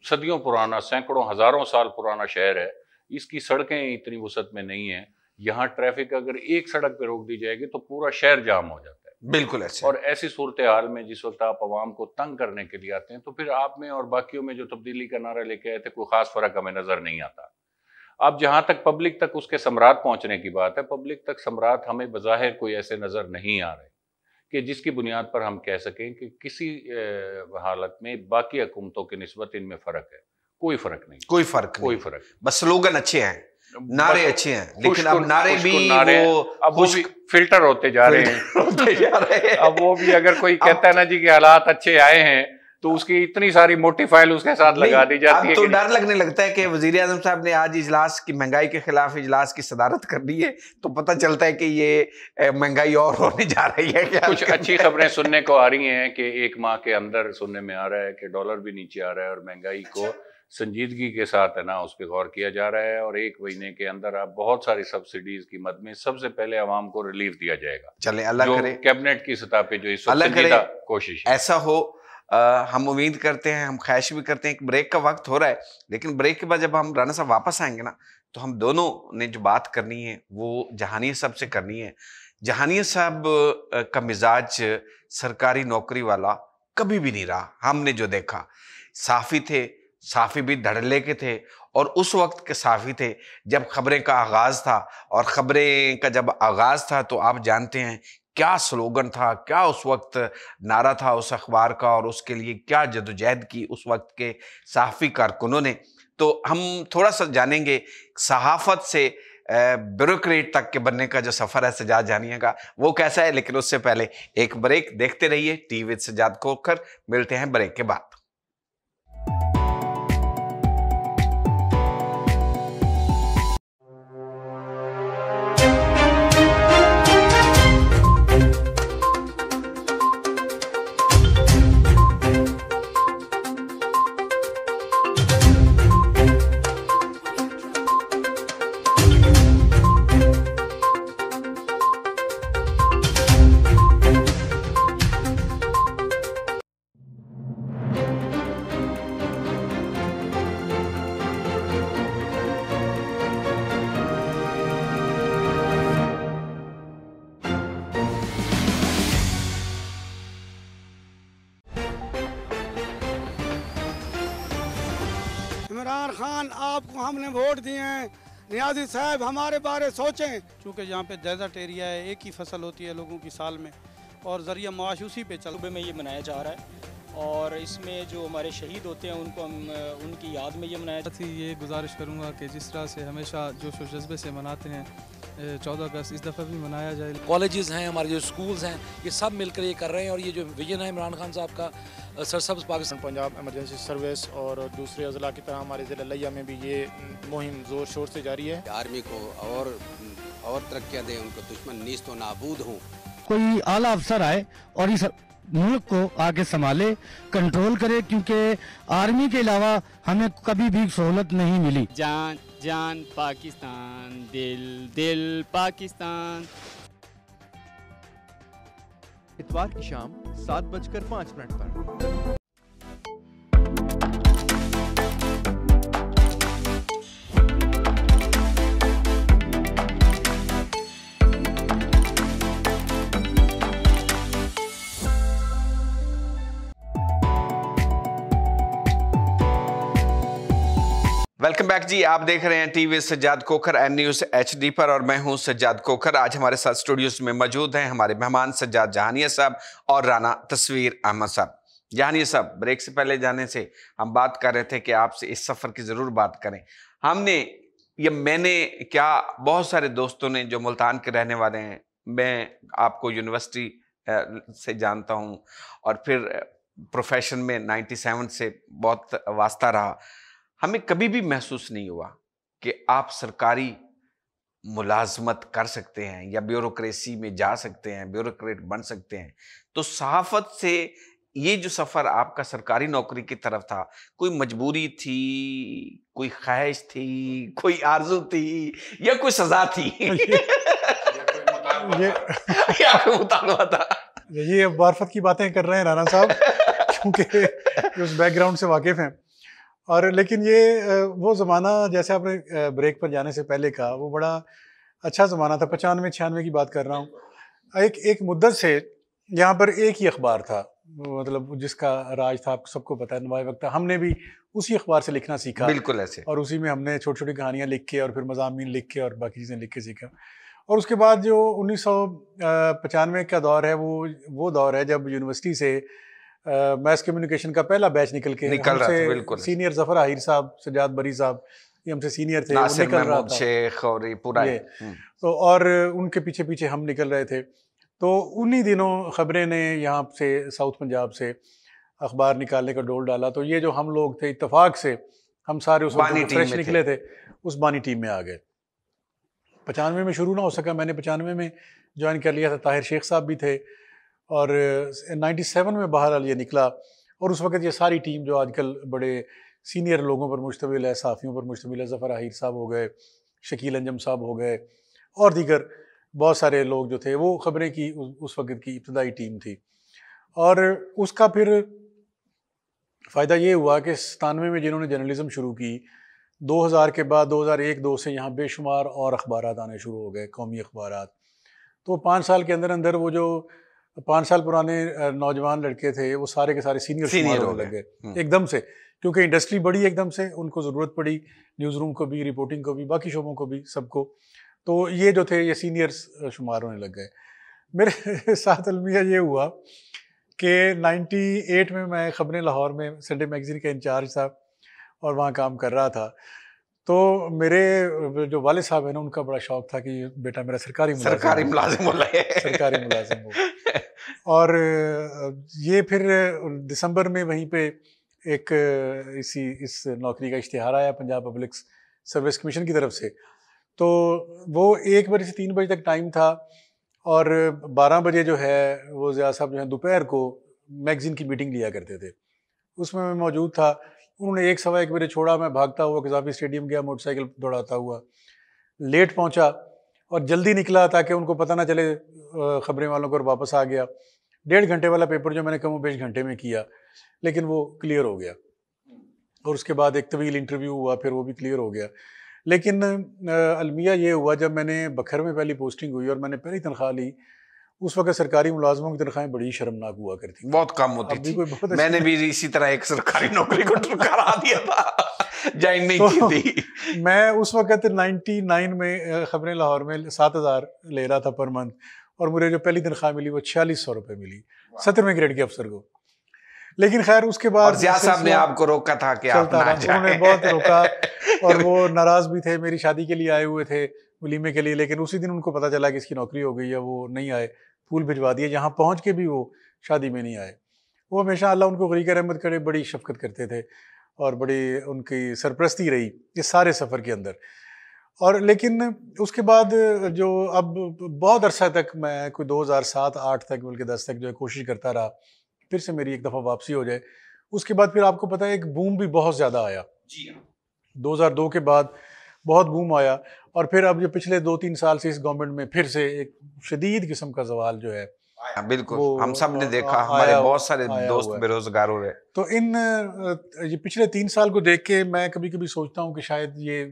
सदियों पुराना, सैकड़ों हज़ारों साल पुराना शहर है। इसकी सड़कें इतनी वसअत में नहीं हैं। यहाँ ट्रैफिक अगर एक सड़क पे रोक दी जाएगी तो पूरा शहर जाम हो जाता है। बिल्कुल ऐसे। और ऐसी सूरत हाल में जिस वक्त आप आवाम को तंग करने के लिए आते हैं तो फिर आप में और बाकियों में जो तब्दीली का नारा लेके आए थे कोई खास फर्क हमें नजर नहीं आता। अब जहां तक पब्लिक तक उसके सम्राट पहुंचने की बात है, पब्लिक तक सम्राट हमें बज़ाहिर कोई ऐसे नजर नहीं आ रहे कि जिसकी बुनियाद पर हम कह सकें कि किसी हालत में बाकी हुकूमतों की निस्बत इनमें फ़र्क है। कोई फ़र्क नहीं, कोई फ़र्क कोई नहीं। फ़र्क। बस स्लोगन अच्छे हैं, नारे अच्छे हैं, लेकिन अब नारे भी अब वो भी फिल्टर होते जा रहे हैं। अब वो भी अगर कोई कहता है ना जी कि हालात अच्छे आए हैं तो उसकी इतनी सारी मोटी फाइल उसके साथ लगा दी जाती है। अब तो डर लगने लगता है कि वजीर आज़म साहब ने आज इजलास की महंगाई के खिलाफ इजलास की सदारत कर दी है तो पता चलता है कि ये महंगाई और होने जा रही है। क्या कुछ अच्छी खबरें सुनने को आ रही हैं कि 1 माह के अंदर सुनने में आ रहा है कि डॉलर भी नीचे आ रहा है और महंगाई को संजीदगी के साथ है ना उस पर गौर किया जा रहा है और 1 महीने के अंदर आप बहुत सारी सब्सिडीज की मद में सबसे पहले आवाम को रिलीफ दिया जाएगा। चले अल्लाह करे, कैबिनेट की सतह पे जो इस संजीदा कोशिश ऐसा हो। हम उम्मीद करते हैं, हम ख्वाहिश भी करते हैं। एक ब्रेक का वक्त हो रहा है, लेकिन ब्रेक के बाद जब हम राना साहब वापस आएंगे ना तो हम दोनों ने जो बात करनी है वो जहानिया साहब से करनी है। जहानिया साहब का मिजाज सरकारी नौकरी वाला कभी भी नहीं रहा। हमने जो देखा, साफ़ी थे, साफ़ी भी धड़ल्ले के थे और उस वक्त के साफ़ी थे जब खबरें का आगाज़ था। और खबरें का जब आगाज़ था तो आप जानते हैं क्या स्लोगन था, क्या उस वक्त नारा था उस अखबार का और उसके लिए क्या जदोजहद की उस वक्त के सहाफ़ी कारकुनों ने। तो हम थोड़ा सा जानेंगे सहाफ़त से ब्यूरोक्रेट तक के बनने का जो सफ़र है सजाद जानिया का, वो कैसा है। लेकिन उससे पहले एक ब्रेक। देखते रहिए टी विद सजाद खोखर। मिलते हैं ब्रेक के बाद। इमरान खान आपको हमने वोट दिए हैं, नियाज़ी साहब हमारे बारे सोचें। चूँकि यहाँ पे डेजर्ट एरिया है, एक ही फसल होती है लोगों की साल में और ज़रिया माश उसी पे सूबे में ये मनाया जा रहा है और इसमें जो हमारे शहीद होते हैं उनको हम उनकी याद में ये मनाया जाता है। ये गुजारिश करूँगा कि जिस तरह से हमेशा जोश व जज्बे से मनाते हैं 14 अगस्त इस दफ़ा भी मनाया जाए। कॉलेजेस हैं, हमारे जो स्कूल्स हैं, ये सब मिलकर ये कर रहे हैं और ये जो विजन है इमरान खान साहब का सरसब्ज़ पाकिस्तान। पंजाब इमरजेंसी सर्विस और दूसरे अजला की तरह हमारे ज़िला लिया में भी ये मुहिम ज़ोर शोर से जारी है। आर्मी को और तरक्कियाँ दें, उनको दुश्मन नीस्त व नाबूद हों। कोई आला अफसर आए और इस मुल्क को आगे संभाले, कंट्रोल करे, क्योंकि आर्मी के अलावा हमें कभी भी सहूलत नहीं मिली। जान जान पाकिस्तान, दिल दिल पाकिस्तान। इतवार की शाम 7:05 पर। वेलकम बैक जी, आप देख रहे हैं टीवी सज्जाद कोकर एन न्यूज़ HD पर और मैं हूं सज्जाद कोकर। आज हमारे साथ स्टूडियोज में मौजूद हैं हमारे मेहमान सज्जाद जहानिया साहब और राना तस्वीर अहमद साहब। जहानिया साहब, ब्रेक से पहले जाने से हम बात कर रहे थे कि आपसे इस सफ़र की ज़रूर बात करें। मैंने क्या बहुत सारे दोस्तों ने जो मुल्तान के रहने वाले हैं, मैं आपको यूनिवर्सिटी से जानता हूँ और फिर प्रोफेशन में 97 से बहुत वास्ता रहा। हमें कभी भी महसूस नहीं हुआ कि आप सरकारी मुलाजमत कर सकते हैं या ब्यूरोक्रेसी में जा सकते हैं, ब्यूरोक्रेट बन सकते हैं। तो सहाफ़त से ये जो सफ़र आपका सरकारी नौकरी की तरफ था, कोई मजबूरी थी, कोई ख्वाहिश थी, कोई आरज़ू थी या कोई सज़ा थी? ये मार्फत की बातें कर रहे हैं राना साहब, क्योंकि उस बैकग्राउंड से वाकिफ़ हैं। और लेकिन ये वो ज़माना, जैसे आपने ब्रेक पर जाने से पहले कहा, वो बड़ा अच्छा ज़माना था। 95-96 की बात कर रहा हूँ। एक मुद्दत से यहाँ पर एक ही अखबार था, मतलब जिसका राज था, आपको सबको पता है, नवाए वक्त था। हमने भी उसी अखबार से लिखना सीखा, बिल्कुल ऐसे, और उसी में हमने छोटी छोटी कहानियाँ लिख के और फिर मज़ामीन लिख के और बाकी चीज़ें लिख के सीखा। और उसके बाद जो 1995 का दौर है, वो दौर है जब यूनिवर्सिटी से मैस कम्युनिकेशन का पहला बैच निकल रहा था। बिल्कुल सीनियर जफर आहिर साहब, सजाद बरी साहब, ये हमसे सीनियर थे, वो निकल रहा था, शेख और ये पूरा तो, और उनके पीछे पीछे हम निकल रहे थे। तो उन्हीं दिनों खबरें ने यहाँ से साउथ पंजाब से अखबार निकालने का डोल डाला। तो ये जो हम लोग थे, इत्तेफाक से हम सारे उस वक्त फ्रेश निकले थे, उस बानी टीम में आ गए। 95 में शुरू ना हो सका, मैंने 95 में ज्वाइन कर लिया था। ताहिर शेख साहब भी थे और 97 में बहरहाल ये निकला। और उस वक्त ये सारी टीम जो आजकल बड़े सीनियर लोगों पर मुश्तमिल है, सहाफ़ियों पर मुश्तमिल है, ज़फ़र आहिर साहब हो गए, शकील अंजम साहब हो गए और दीगर बहुत सारे लोग जो थे, वो ख़बरें की उस वक्त की इब्तदाई टीम थी। और उसका फिर फ़ायदा ये हुआ कि 97 में जिन्होंने जर्नलिज़म शुरू की, 2000 के बाद 2001-2 से यहाँ बेशुमार और अखबारात आने शुरू हो गए, कौमी अखबारात। तो 5 साल के अंदर अंदर वो जो 5 साल पुराने नौजवान लड़के थे, वो सारे के सारे सीनियर होने लग गए एकदम से, क्योंकि इंडस्ट्री बढ़ी एकदम से, उनको ज़रूरत पड़ी न्यूज़ रूम को भी, रिपोर्टिंग को भी, बाकी शोबों को भी, सबको। तो ये जो थे ये सीनियर्स शुमार होने लग गए। मेरे साथ अलमिया ये हुआ कि 98 में मैं ख़बरें लाहौर में संडे मैगज़ीन का इंचार्ज था और वहाँ काम कर रहा था। तो मेरे जो वाले साहब हैं ना, उनका बड़ा शौक़ था कि बेटा मेरा सरकारी मुलाजिम हो। और ये फिर दिसंबर में वहीं पे इस नौकरी का इश्तिहार आया पंजाब पब्लिक सर्विस कमीशन की तरफ से। तो वो 1 बजे से 3 बजे तक टाइम था और 12 बजे जो है वो ज़िया साहब जो है दोपहर को मैगज़ीन की मीटिंग लिया करते थे, उसमें मैं मौजूद था। उन्होंने 1-1.15 बजे छोड़ा, मैं भागता हुआ कज़ाफ़ी स्टेडियम गया, मोटरसाइकिल दौड़ाता हुआ, लेट पहुंचा और जल्दी निकला ताकि उनको पता ना चले ख़बरें वालों को, और वापस आ गया। 1.5 घंटे वाला पेपर जो मैंने कम बेश घंटे में किया, लेकिन वो क्लियर हो गया। और उसके बाद एक तवील इंटरव्यू हुआ, फिर वो भी क्लियर हो गया। लेकिन अलमिया ये हुआ, जब मैंने बखर में पहली पोस्टिंग हुई और मैंने पहली तनख्वाह ली, उस वक्त सरकारी मुलाजमों की तनख्वाहें बड़ी शर्मनाक हुआ करती, बहुत कम होती थी। मैंने भी इसी तरह एक सरकारी नौकरी को ठुकरा दिया था, ज्वाइन नहीं की थी। मैं उस वक्त 99 में ख़बरें लाहौर में 7000 ले रहा था पर मंथ, और मुझे जो पहली तनख्वाह मिली वो 4600 रुपये मिली 17वें ग्रेड के अफसर को। लेकिन खैर उसके बाद ज़िया साहब ने आपको रोका था कि आप ना जाएं। उन्होंने बहुत रोका और वो नाराज़ भी थे, मेरी शादी के लिए आए हुए थे, वलीमे के लिए, लेकिन उसी दिन उनको पता चला कि इसकी नौकरी हो गई है, वो नहीं आए, फूल भिजवा दिए, यहाँ पहुँच के भी वो शादी में नहीं आए। वो हमेशा अल्लाह उनको गरीक रहमत करे, बड़ी शफ़क़त करते थे और बड़ी उनकी सरपरस्ती रही इस सारे सफ़र के अंदर। और लेकिन उसके बाद जो अब बहुत अरसा तक मैं कोई 2007-8 तक बल्कि 10 तक जो है कोशिश करता रहा फिर से मेरी एक दफ़ा वापसी हो जाए। उसके बाद फिर आपको पता है एक बूम भी बहुत ज़्यादा आया। जी हाँ। 2002 के बाद बहुत बूम आया और फिर अब जो पिछले 2-3 साल से इस गवर्नमेंट में फिर से एक शदीद किस्म का सवाल जो है बिल्कुल हम सब ने देखा, हमारे बहुत सारे दोस्त बेरोजगार हो रहे। तो इन ये पिछले 3 साल को देख के मैं कभी कभी सोचता हूँ कि शायद ये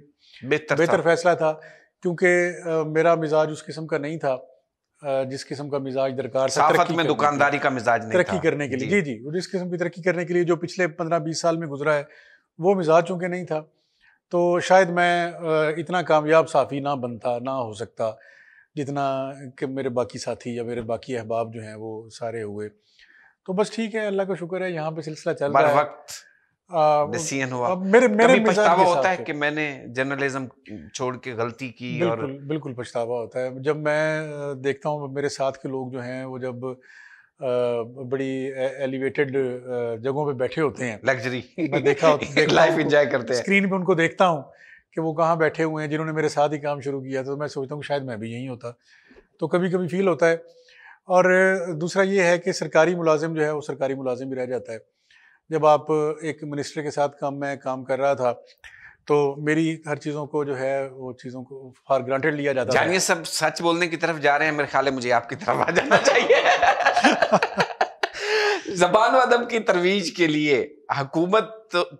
बेहतर फैसला था, क्योंकि मेरा मिजाज उस किस्म का नहीं था जिस किस्म का मिजाज दरकार था साफत में, दुकानदारी का मिजाज नहीं था तरक्की करने के लिए। जी जिस किस्म की तरक्की करने के लिए जो पिछले 15-20 साल में गुजरा है वो मिजाज चूँकि नहीं था, तो शायद मैं इतना कामयाब साफ़ी ना बनता, ना हो सकता जितना कि मेरे बाकी साथी या मेरे बाकी अहबाब जो हैं वो सारे हुए। तो बस ठीक है, अल्लाह का शुक्र है, यहाँ पे सिलसिला चल रहा है। वक्त डिसीजन हुआ। मेरे पछतावा होता है कि मैंने जर्नलिज्म छोड़ के गलती की? बिल्कुल पछतावा होता है। जब मैं देखता हूँ मेरे साथ के लोग जो हैं वो जब बड़ी एलिवेटेड जगहों पे बैठे होते हैं, लग्जरी मैं देखा लाइफ एंजॉय करते हैं, स्क्रीन पे उनको देखता हूँ कि वो कहाँ बैठे हुए हैं जिन्होंने मेरे साथ ही काम शुरू किया, तो मैं सोचता हूँ शायद मैं भी यहीं होता। तो कभी कभी फील होता है। और दूसरा ये है कि सरकारी मुलाजिम जो है वो सरकारी मुलाजिम भी रह जाता है। जब आप एक मिनिस्टर के साथ मैं काम कर रहा था तो मेरी हर चीज़ों को जो है वो चीज़ों को फॉर ग्रांटेड लिया जाता है। जानिए सब सच बोलने की तरफ जा रहे हैं, मेरे ख्याल है मुझे आपकी तरफ आ जाना चाहिए। ज़बान व अदब की तरवीज के लिए हुकूमत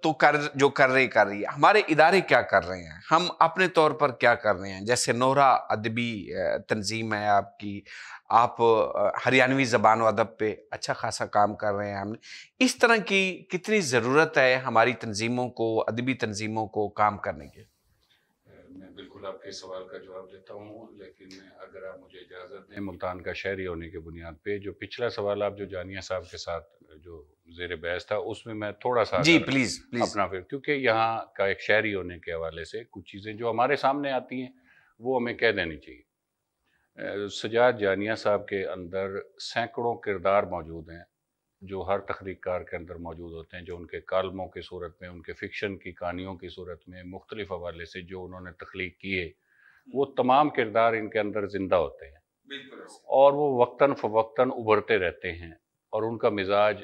तो कर रही है, हमारे इदारे क्या कर रहे हैं, हम अपने तौर पर क्या कर रहे हैं? जैसे नोरा अदबी तंजीम है आपकी, आप हरियाणवी ज़बान व अदब पे अच्छा खासा काम कर रहे हैं। हमने इस तरह की कितनी ज़रूरत है हमारी तंजीमों को, अदबी तंजीमों को काम करने की? मैं बिल्कुल आपके सवाल का जवाब देता हूँ, लेकिन अगर आप मुझे इजाज़त दें मुल्तान का शहरी होने की बुनियाद पे, जो पिछला सवाल आप जो जानिया साहब के साथ जो ज़ेर बहस था उसमें मैं थोड़ा सा जी प्लीज़ अपना फिर, क्योंकि यहाँ का एक शहरी होने के हवाले से कुछ चीज़ें जो हमारे सामने आती हैं वो हमें कह देनी चाहिए। सजाद जानिया साहब के अंदर सैकड़ों किरदार मौजूद हैं जो हर तख्रीकार के अंदर मौजूद होते हैं, जो उनके कालमों की सूरत में, उनके फ़िक्शन की कहानियों की सूरत में मुख्तलिफ हवाले से जो उन्होंने तख्लीक किए, वो तमाम किरदार इनके अंदर ज़िंदा होते हैं और वो वक्तन फ़वक्तन उभरते रहते हैं और उनका मिजाज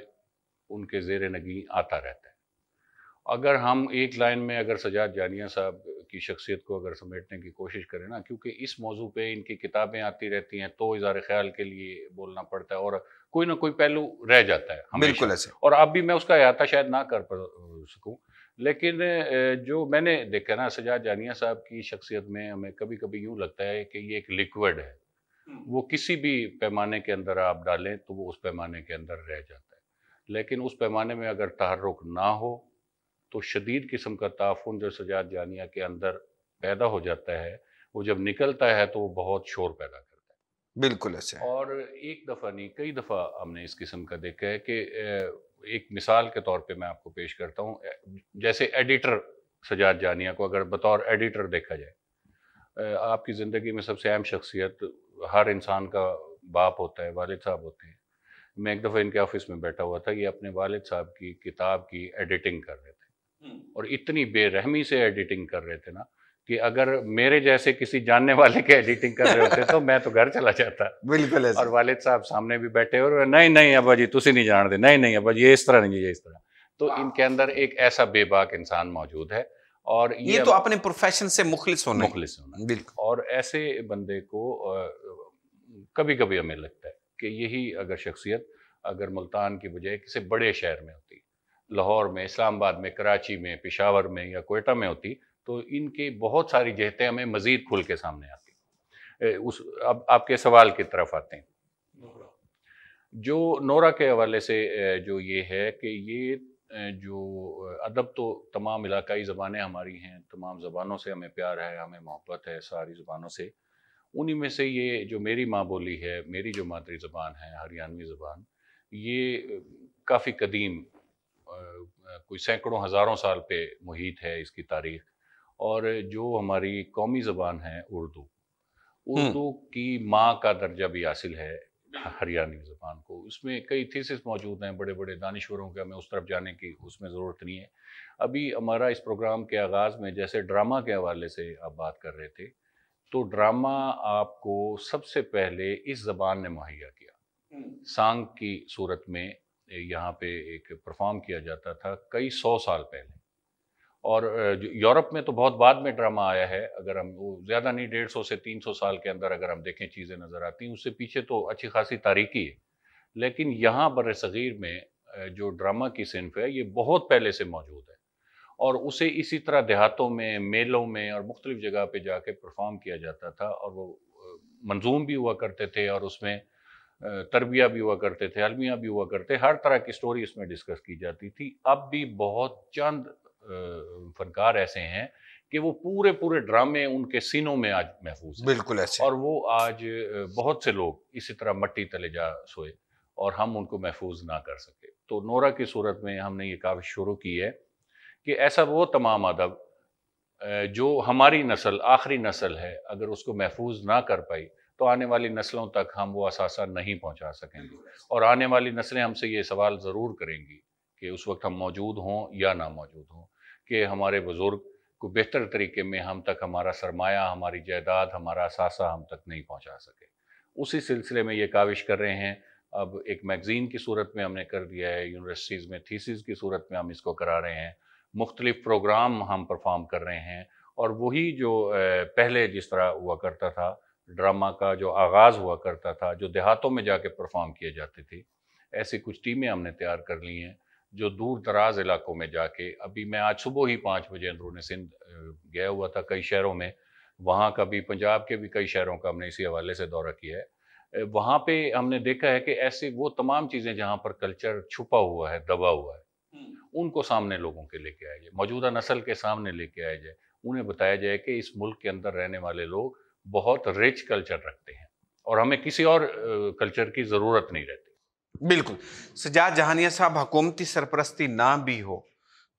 उनके ज़ेर नगी आता रहता है। अगर हम एक लाइन में अगर सजाद जानिया साहब की शख्सियत को अगर समेटने की कोशिश करें ना, क्योंकि इस मौजू पे इनकी किताबें आती रहती हैं तो इज़हार ख्याल के लिए बोलना पड़ता है और कोई ना कोई पहलू रह जाता है बिल्कुल ऐसे। और अब भी मैं उसका अहाता शायद ना कर सकूं, लेकिन जो मैंने देखा ना सजाद जानिया साहब की शख्सियत में, हमें कभी कभी यूँ लगता है कि ये एक लिक्विड है, वो किसी भी पैमाने के अंदर आप डालें तो वो उस पैमाने के अंदर रह जाता है, लेकिन उस पैमाने में अगर तहर्रुक ना हो तो शदीद किस्म का ताफुन जो सजाद जानिया के अंदर पैदा हो जाता है, वो जब निकलता है तो वो बहुत शोर पैदा करता है। बिल्कुल ऐसे। और एक दफ़ा नहीं कई दफ़ा हमने इस किस्म का देखा है कि एक मिसाल के तौर पे मैं आपको पेश करता हूँ, जैसे एडिटर सजाद जानिया को अगर बतौर एडिटर देखा जाए, आपकी ज़िंदगी में सबसे अहम शख्सियत हर इंसान का बाप होता है, वालिद साहब होते हैं। मैं एक दफ़ा इनके ऑफिस में बैठा हुआ था, ये अपने वालिद साहब की किताब की एडिटिंग कर रहे थे और इतनी बेरहमी से एडिटिंग कर रहे थे ना कि अगर मेरे जैसे किसी जानने वाले के एडिटिंग कर रहे होते तो मैं तो घर चला जाता। बिल्कुल ऐसे। और वालिद साहब सामने भी बैठे और नहीं अब्बा जी तुसी नहीं जान दे, नहीं अब्बा जी ये इस तरह नहीं, ये इस तरह। तो इनके अंदर एक ऐसा बेबाक इंसान मौजूद है और ये तो अपने प्रोफेशन से मुखलिस होना बिल्कुल। और ऐसे बंदे को कभी कभी हमें लगता है कि यही अगर शख्सियत अगर मुल्तान की बजाय किसी बड़े शहर में होती, लाहौर में, इस्लामाबाद में, कराची में, पेशावर में या कोयटा में होती, तो इनकी बहुत सारी जहतें हमें मज़ीद खुल के सामने आती। अब आपके सवाल की तरफ आते हैं। जो नोरा के हवाले से जो ये है कि ये जो अदब तो तमाम इलाकाई ज़बानें हमारी हैं, तमाम ज़बानों से हमें प्यार है, हमें मोहब्बत है सारी ज़बानों से। उन्हीं में से ये जो मेरी माँ बोली है, मेरी जो मादरी ज़बान है हरियाणवी ज़बान, ये काफ़ी कदीम कोई सैकड़ों हज़ारों साल पे मुहित है इसकी तारीख़ और जो हमारी कौमी ज़बान है उर्दू की माँ का दर्जा भी हासिल है हरियाणवी ज़बान को। उसमें कई थीसिस मौजूद हैं बड़े बड़े दानिश्वरों के, हमें उस तरफ जाने की उसमें ज़रूरत नहीं है। अभी हमारा इस प्रोग्राम के आगाज़ में जैसे ड्रामा के हवाले से आप बात कर रहे थे, तो ड्रामा आपको सबसे पहले इस ज़बान ने मुहैया किया। सांग की सूरत में यहाँ पे एक परफॉर्म किया जाता था कई 100 साल पहले, और यूरोप में तो बहुत बाद में ड्रामा आया है। अगर हम वो ज़्यादा नहीं 150 से 300 साल के अंदर अगर हम देखें चीज़ें नज़र आती हैं, उससे पीछे तो अच्छी खासी तारीखी है। लेकिन यहाँ बर सग़ीर में जो ड्रामा की सिनफ है ये बहुत पहले से मौजूद है, और उसे इसी तरह देहातों में, मेलों में और मुख्तलिफ जगह पे जाके परफॉर्म किया जाता था, और वो मंजूम भी हुआ करते थे और उसमें तरबिया भी हुआ करते थे, अलमिया भी हुआ करते, हर तरह की स्टोरी इसमें डिस्कस की जाती थी। अब भी बहुत चंद फनकार ऐसे हैं कि वो पूरे पूरे ड्रामे उनके सीनों में आज महफूज हैं। बिल्कुल ऐसे। और वो आज बहुत से लोग इसी तरह मट्टी तले जा सोए और हम उनको महफूज ना कर सके। तो नोरा की सूरत में हमने ये काविश शुरू की है कि ऐसा वो तमाम अदब जो हमारी नस्ल, आखिरी नस्ल है, अगर उसको महफूज ना कर पाई तो आने वाली नस्लों तक हम वो असासा नहीं पहुंचा सकेंगे, और आने वाली नस्लें हमसे ये सवाल ज़रूर करेंगी कि उस वक्त हम मौजूद हों या ना मौजूद हों, कि हमारे बुज़ुर्ग को बेहतर तरीके में हम तक हमारा सरमाया, हमारी जायदाद, हमारा असासा हम तक नहीं पहुंचा सके। उसी सिलसिले में ये काविश कर रहे हैं। अब एक मैगज़ीन की सूरत में हमने कर दिया है, यूनिवर्सिटीज़ में थीसिस की सूरत में हम इसको करा रहे हैं, मुख्तलिफ प्रोग्राम हम परफॉर्म कर रहे हैं, और वही जो पहले जिस तरह हुआ करता था, ड्रामा का जो आगाज़ हुआ करता था, जो देहातों में जाके परफॉर्म किए जाते थे, ऐसी कुछ टीमें हमने तैयार कर ली हैं जो दूर दराज इलाकों में जाके, अभी मैं आज सुबह ही 5 बजे अंदरून सिंध गया हुआ था कई शहरों में, वहाँ का भी, पंजाब के भी कई शहरों का हमने इसी हवाले से दौरा किया है। वहाँ पे हमने देखा है कि ऐसे वो तमाम चीज़ें जहाँ पर कल्चर छुपा हुआ है, दबा हुआ है, उनको सामने लोगों के लेके आया जाए, मौजूदा नस्ल के सामने लेके आया जाए, उन्हें बताया जाए कि इस मुल्क के अंदर रहने वाले लोग बहुत रिच कल्चर रखते हैं और हमें किसी और कल्चर की ज़रूरत नहीं रहती। बिल्कुल सज्जाद जहानिया साहब, हुकूमती सरपरस्ती ना भी हो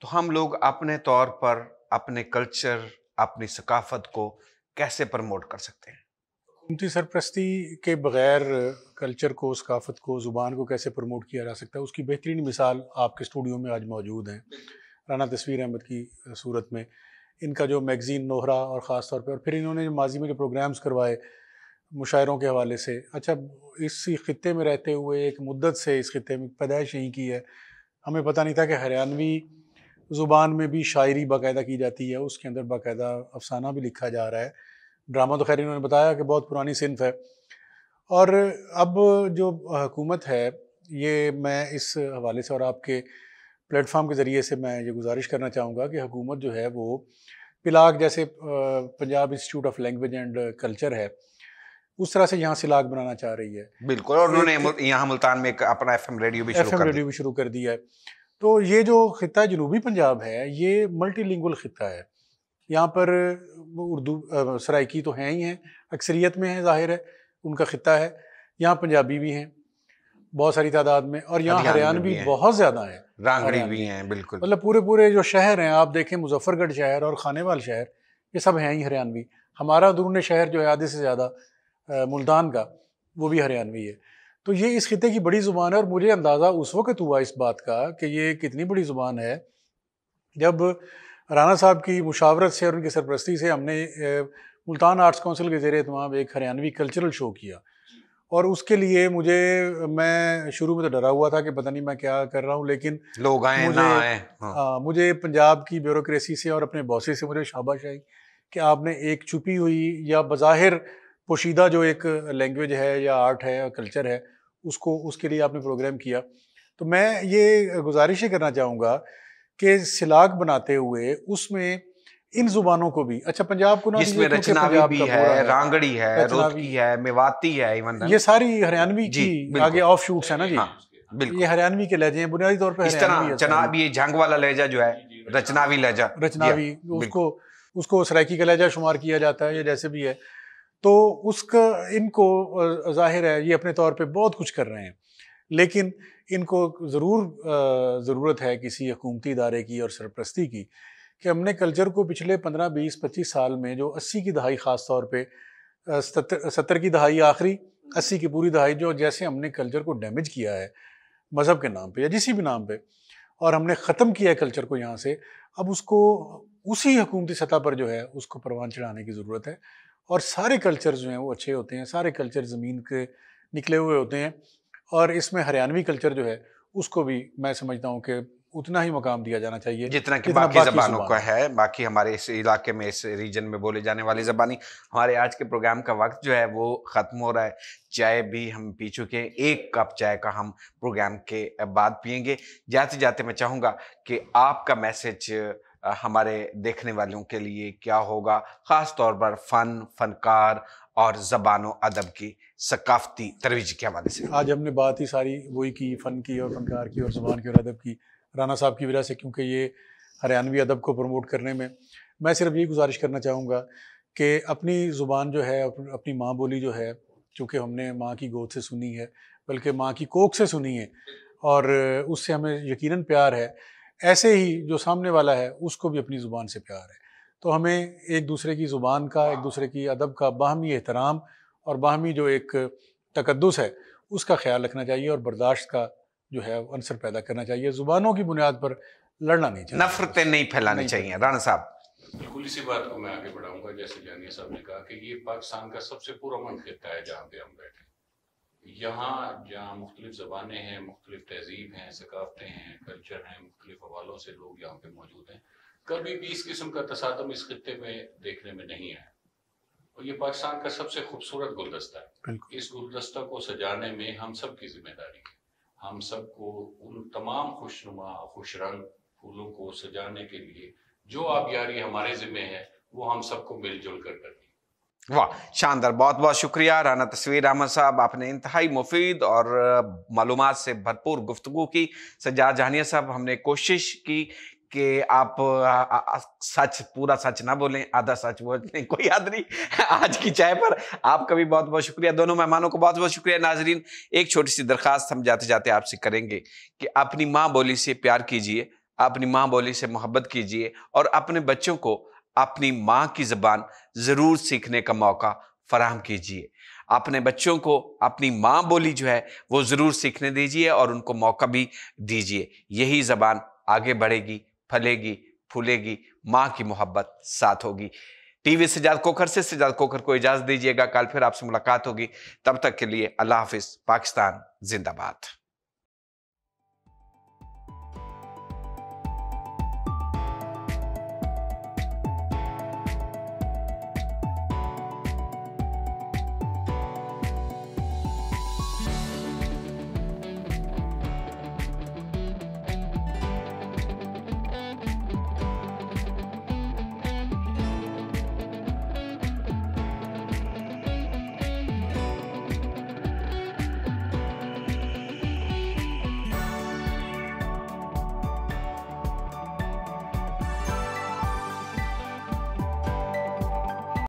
तो हम लोग अपने तौर पर अपने कल्चर, अपनी सकाफत को कैसे प्रमोट कर सकते हैं? हुकूमती सरपरस्ती के बग़ैर कल्चर को, सकाफत को, ज़ुबान को कैसे प्रमोट किया जा सकता है, उसकी बेहतरीन मिसाल आपके स्टूडियो में आज मौजूद हैं। राना तस्वीर अहमद की सूरत में इनका जो मैगज़ीन नोहरा, और ख़ास तौर पे, और फिर इन्होंने माजी में जो प्रोग्राम्स करवाए मुशायरों के हवाले से, अच्छा इस खित्ते में रहते हुए एक मुद्दत से इस खित्ते में पैदाइश यहीं की है, हमें पता नहीं था कि हरियाणवी ज़ुबान में भी शायरी बाकायदा की जाती है, उसके अंदर बाकायदा अफसाना भी लिखा जा रहा है। ड्रामा तो खैर इन्होंने बताया कि बहुत पुरानी सिनफ है। और अब जो हुकूमत है, ये मैं इस हवाले से और आपके प्लेटफॉर्म के ज़रिए से मैं ये गुजारिश करना चाहूँगा कि हुकूमत जो है वो पिलाग, जैसे Punjab institute of language and culture है, उस तरह से यहाँ सिलाग बनाना चाह रही है। बिल्कुल, और उन्होंने यहाँ मुल्तान में एक अपना एफएम रेडियो भी शुरू कर दिया है। तो ये जो खित्ता जनूबी पंजाब है, ये मल्टीलिंगुअल खित्ता है। यहाँ पर उर्दू सराइकी तो हैं ही हैं, अक्सरियत में है, ज़ाहिर है उनका खित्ता है। यहाँ पंजाबी भी हैं बहुत सारी तादाद में, और यहाँ हरियाणवी बहुत ज़्यादा है, रांगड़ी भी हैं। बिल्कुल, मतलब पूरे जो शहर हैं, आप देखें मुजफ्फरगढ़ शहर और खानेवाल शहर, ये सब हैं ही हरियाणवी। हमारा अंदरून शहर जो है आधे से ज़्यादा मुल्तान का, वो भी हरियाणवी है। तो ये इस खित्ते की बड़ी ज़ुबान है, और मुझे अंदाज़ा उस वक्त हुआ इस बात का कि ये कितनी बड़ी ज़ुबान है जब राना साहब की मुशावरत से और उनकी सरपरस्ती से हमने मुल्तान आर्ट्स काउंसिल के ज़रिए तमाम एक हरियाणवी कल्चरल शो किया। और उसके लिए मैं शुरू में तो डरा हुआ था कि पता नहीं मैं क्या कर रहा हूँ, लेकिन लोग आए ना आए। मुझे पंजाब की ब्यूरोक्रेसी से और अपने बॉसेस से मुझे शाबाश आई कि आपने एक छुपी हुई या बज़ाहिर पोशीदा जो एक लैंग्वेज है या आर्ट है या कल्चर है, उसके लिए आपने प्रोग्राम किया। तो मैं ये गुजारिश करना चाहूँगा कि सिलाग बनाते हुए उसमें इन जुबानों को भी, अच्छा पंजाब को ना, जिसमें रचनावी भी है, रांगड़ी है, रोहतकी है, मेवाती है, इवन ये सारी हरियाणवी की आगे ऑफ शूट्स है ना जी। बिल्कुल, ये हरियाणवी के लहजे हैं बुनियादी तौर पर। इस तरह जनाब ये जंग वाला लहजा जो है रचनावी लहजा, रचनावी उसको सराइकी का लहजा शुमार किया जाता है, या जैसे भी है। तो उसका इनको जाहिर है ये अपने तौर पे बहुत कुछ कर रहे हैं, लेकिन इनको ज़रूर ज़रूरत है किसी हुकूमती इदारे की और सरपरस्ती की कि हमने कल्चर को पिछले 15, 20, 25 साल में, जो 80 की दहाई ख़ास तौर पे, 70 की दहाई आखिरी, 80 की पूरी दहाई, जो जैसे हमने कल्चर को डैमेज किया है मज़हब के नाम पे या जिसी भी नाम पे, और हमने ख़त्म किया है कल्चर को यहाँ से, अब उसको उसी हुकूमती सतह पर जो है उसको परवान चढ़ाने की ज़रूरत है। और सारे कल्चर जो हैं वो अच्छे होते हैं, सारे कल्चर ज़मीन के निकले हुए होते हैं, और इसमें हरियाणवी कल्चर जो है उसको भी मैं समझता हूँ कि उतना ही मकाम दिया जाना चाहिए जितना कि बाकी ज़बानों का है। बाकी हमारे इस इलाके में, इस रीजन में बोले जाने वाली ज़बानी। हमारे आज के प्रोग्राम का वक्त जो है वो ख़त्म हो रहा है। चाय भी हम पी चुके हैं, 1 कप चाय का हम प्रोग्राम के बाद पियेंगे। जाते जाते मैं चाहूँगा कि आपका मैसेज हमारे देखने वालों के लिए क्या होगा, ख़ास तौर पर फ़न, फ़नकार और ज़बानो अदब की सकाफ़ती तरोीज के हवाले से। आज हमने बात ही सारी वही की, फ़न की और फ़नकार की और ज़बान की और अदब की, राना साहब की वजह से, क्योंकि ये हरियाणवी अदब को प्रमोट करने में मैं सिर्फ यही गुजारिश करना चाहूँगा कि अपनी ज़ुबान जो है, अपनी माँ बोली जो है, चूँकि हमने माँ की गोद से सुनी है, बल्कि माँ की कोख से सुनी है, और उससे हमें यकीनन प्यार है, ऐसे ही जो सामने वाला है उसको भी अपनी ज़ुबान से प्यार है। तो हमें एक दूसरे की ज़ुबान का, एक दूसरे की अदब का बाहमी एहतराम और बाहमी जो एक तकद्दुस है उसका ख्याल रखना चाहिए, और बर्दाश्त का जो है अंसर पैदा करना चाहिए। ज़ुबानों की बुनियाद पर लड़ना नहीं चाहिए, नफ़रतें नहीं फैलानी चाहिए। राणा साहब, बिल्कुल इसी बात को मैं आगे बढ़ाऊंगा। जैसे जानिया साहब ने कहा कि ये पाकिस्तान का सबसे पुरअमन खित्ता है जहाँ पे हम बैठे। यहाँ जहाँ मुख्तलिफ ज़बानें हैं, मुख्तलिफ तहजीब हैं, सकाफ़तें हैं, कल्चर हैं, मुख्तलिफ हवालों से लोग यहाँ पे मौजूद हैं। कभी भी इस किस्म का तसादम इस खित्ते में देखने में नहीं आया, और ये पाकिस्तान का सबसे खूबसूरत गुलदस्ता है। इस गुलदस्ता को सजाने में हम सब की जिम्मेदारी है। हम सबको उन तमाम खुशनुमा, खुश रंग फूलों को सजाने के लिए जो आबियारी हमारे ज़िम्मे है, वो हम सबको मिलजुल कर करनी। वाह, शानदार, बहुत बहुत शुक्रिया राना तस्वीर अहमद साहब। आपने इंतहाई मुफीद और मालूमात से भरपूर गुफ्तगू की। सज्जाद जहानिया साहब, हमने कोशिश की कि आप सच, पूरा सच ना बोलें, आधा सच बोलें, कोई याद नहीं आज की चाय पर। आपका भी बहुत बहुत शुक्रिया, दोनों मेहमानों को बहुत बहुत शुक्रिया। नाजरीन, एक छोटी सी दरख्वास्त हम जाते जाते आपसे करेंगे कि अपनी माँ बोली से प्यार कीजिए, अपनी माँ बोली से मोहब्बत कीजिए, और अपने बच्चों को अपनी माँ की ज़बान ज़रूर सीखने का मौका फराहम कीजिए। अपने बच्चों को अपनी माँ बोली जो है वो ज़रूर सीखने दीजिए और उनको मौका भी दीजिए। यही ज़बान आगे बढ़ेगी, फलेगी, फूलेगी, माँ की मोहब्बत साथ होगी। टीवी सज्जाद कोकर से सज्जाद कोकर को इजाज़त दीजिएगा। कल फिर आपसे मुलाकात होगी, तब तक के लिए अल्लाह हाफिज़। पाकिस्तान जिंदाबाद।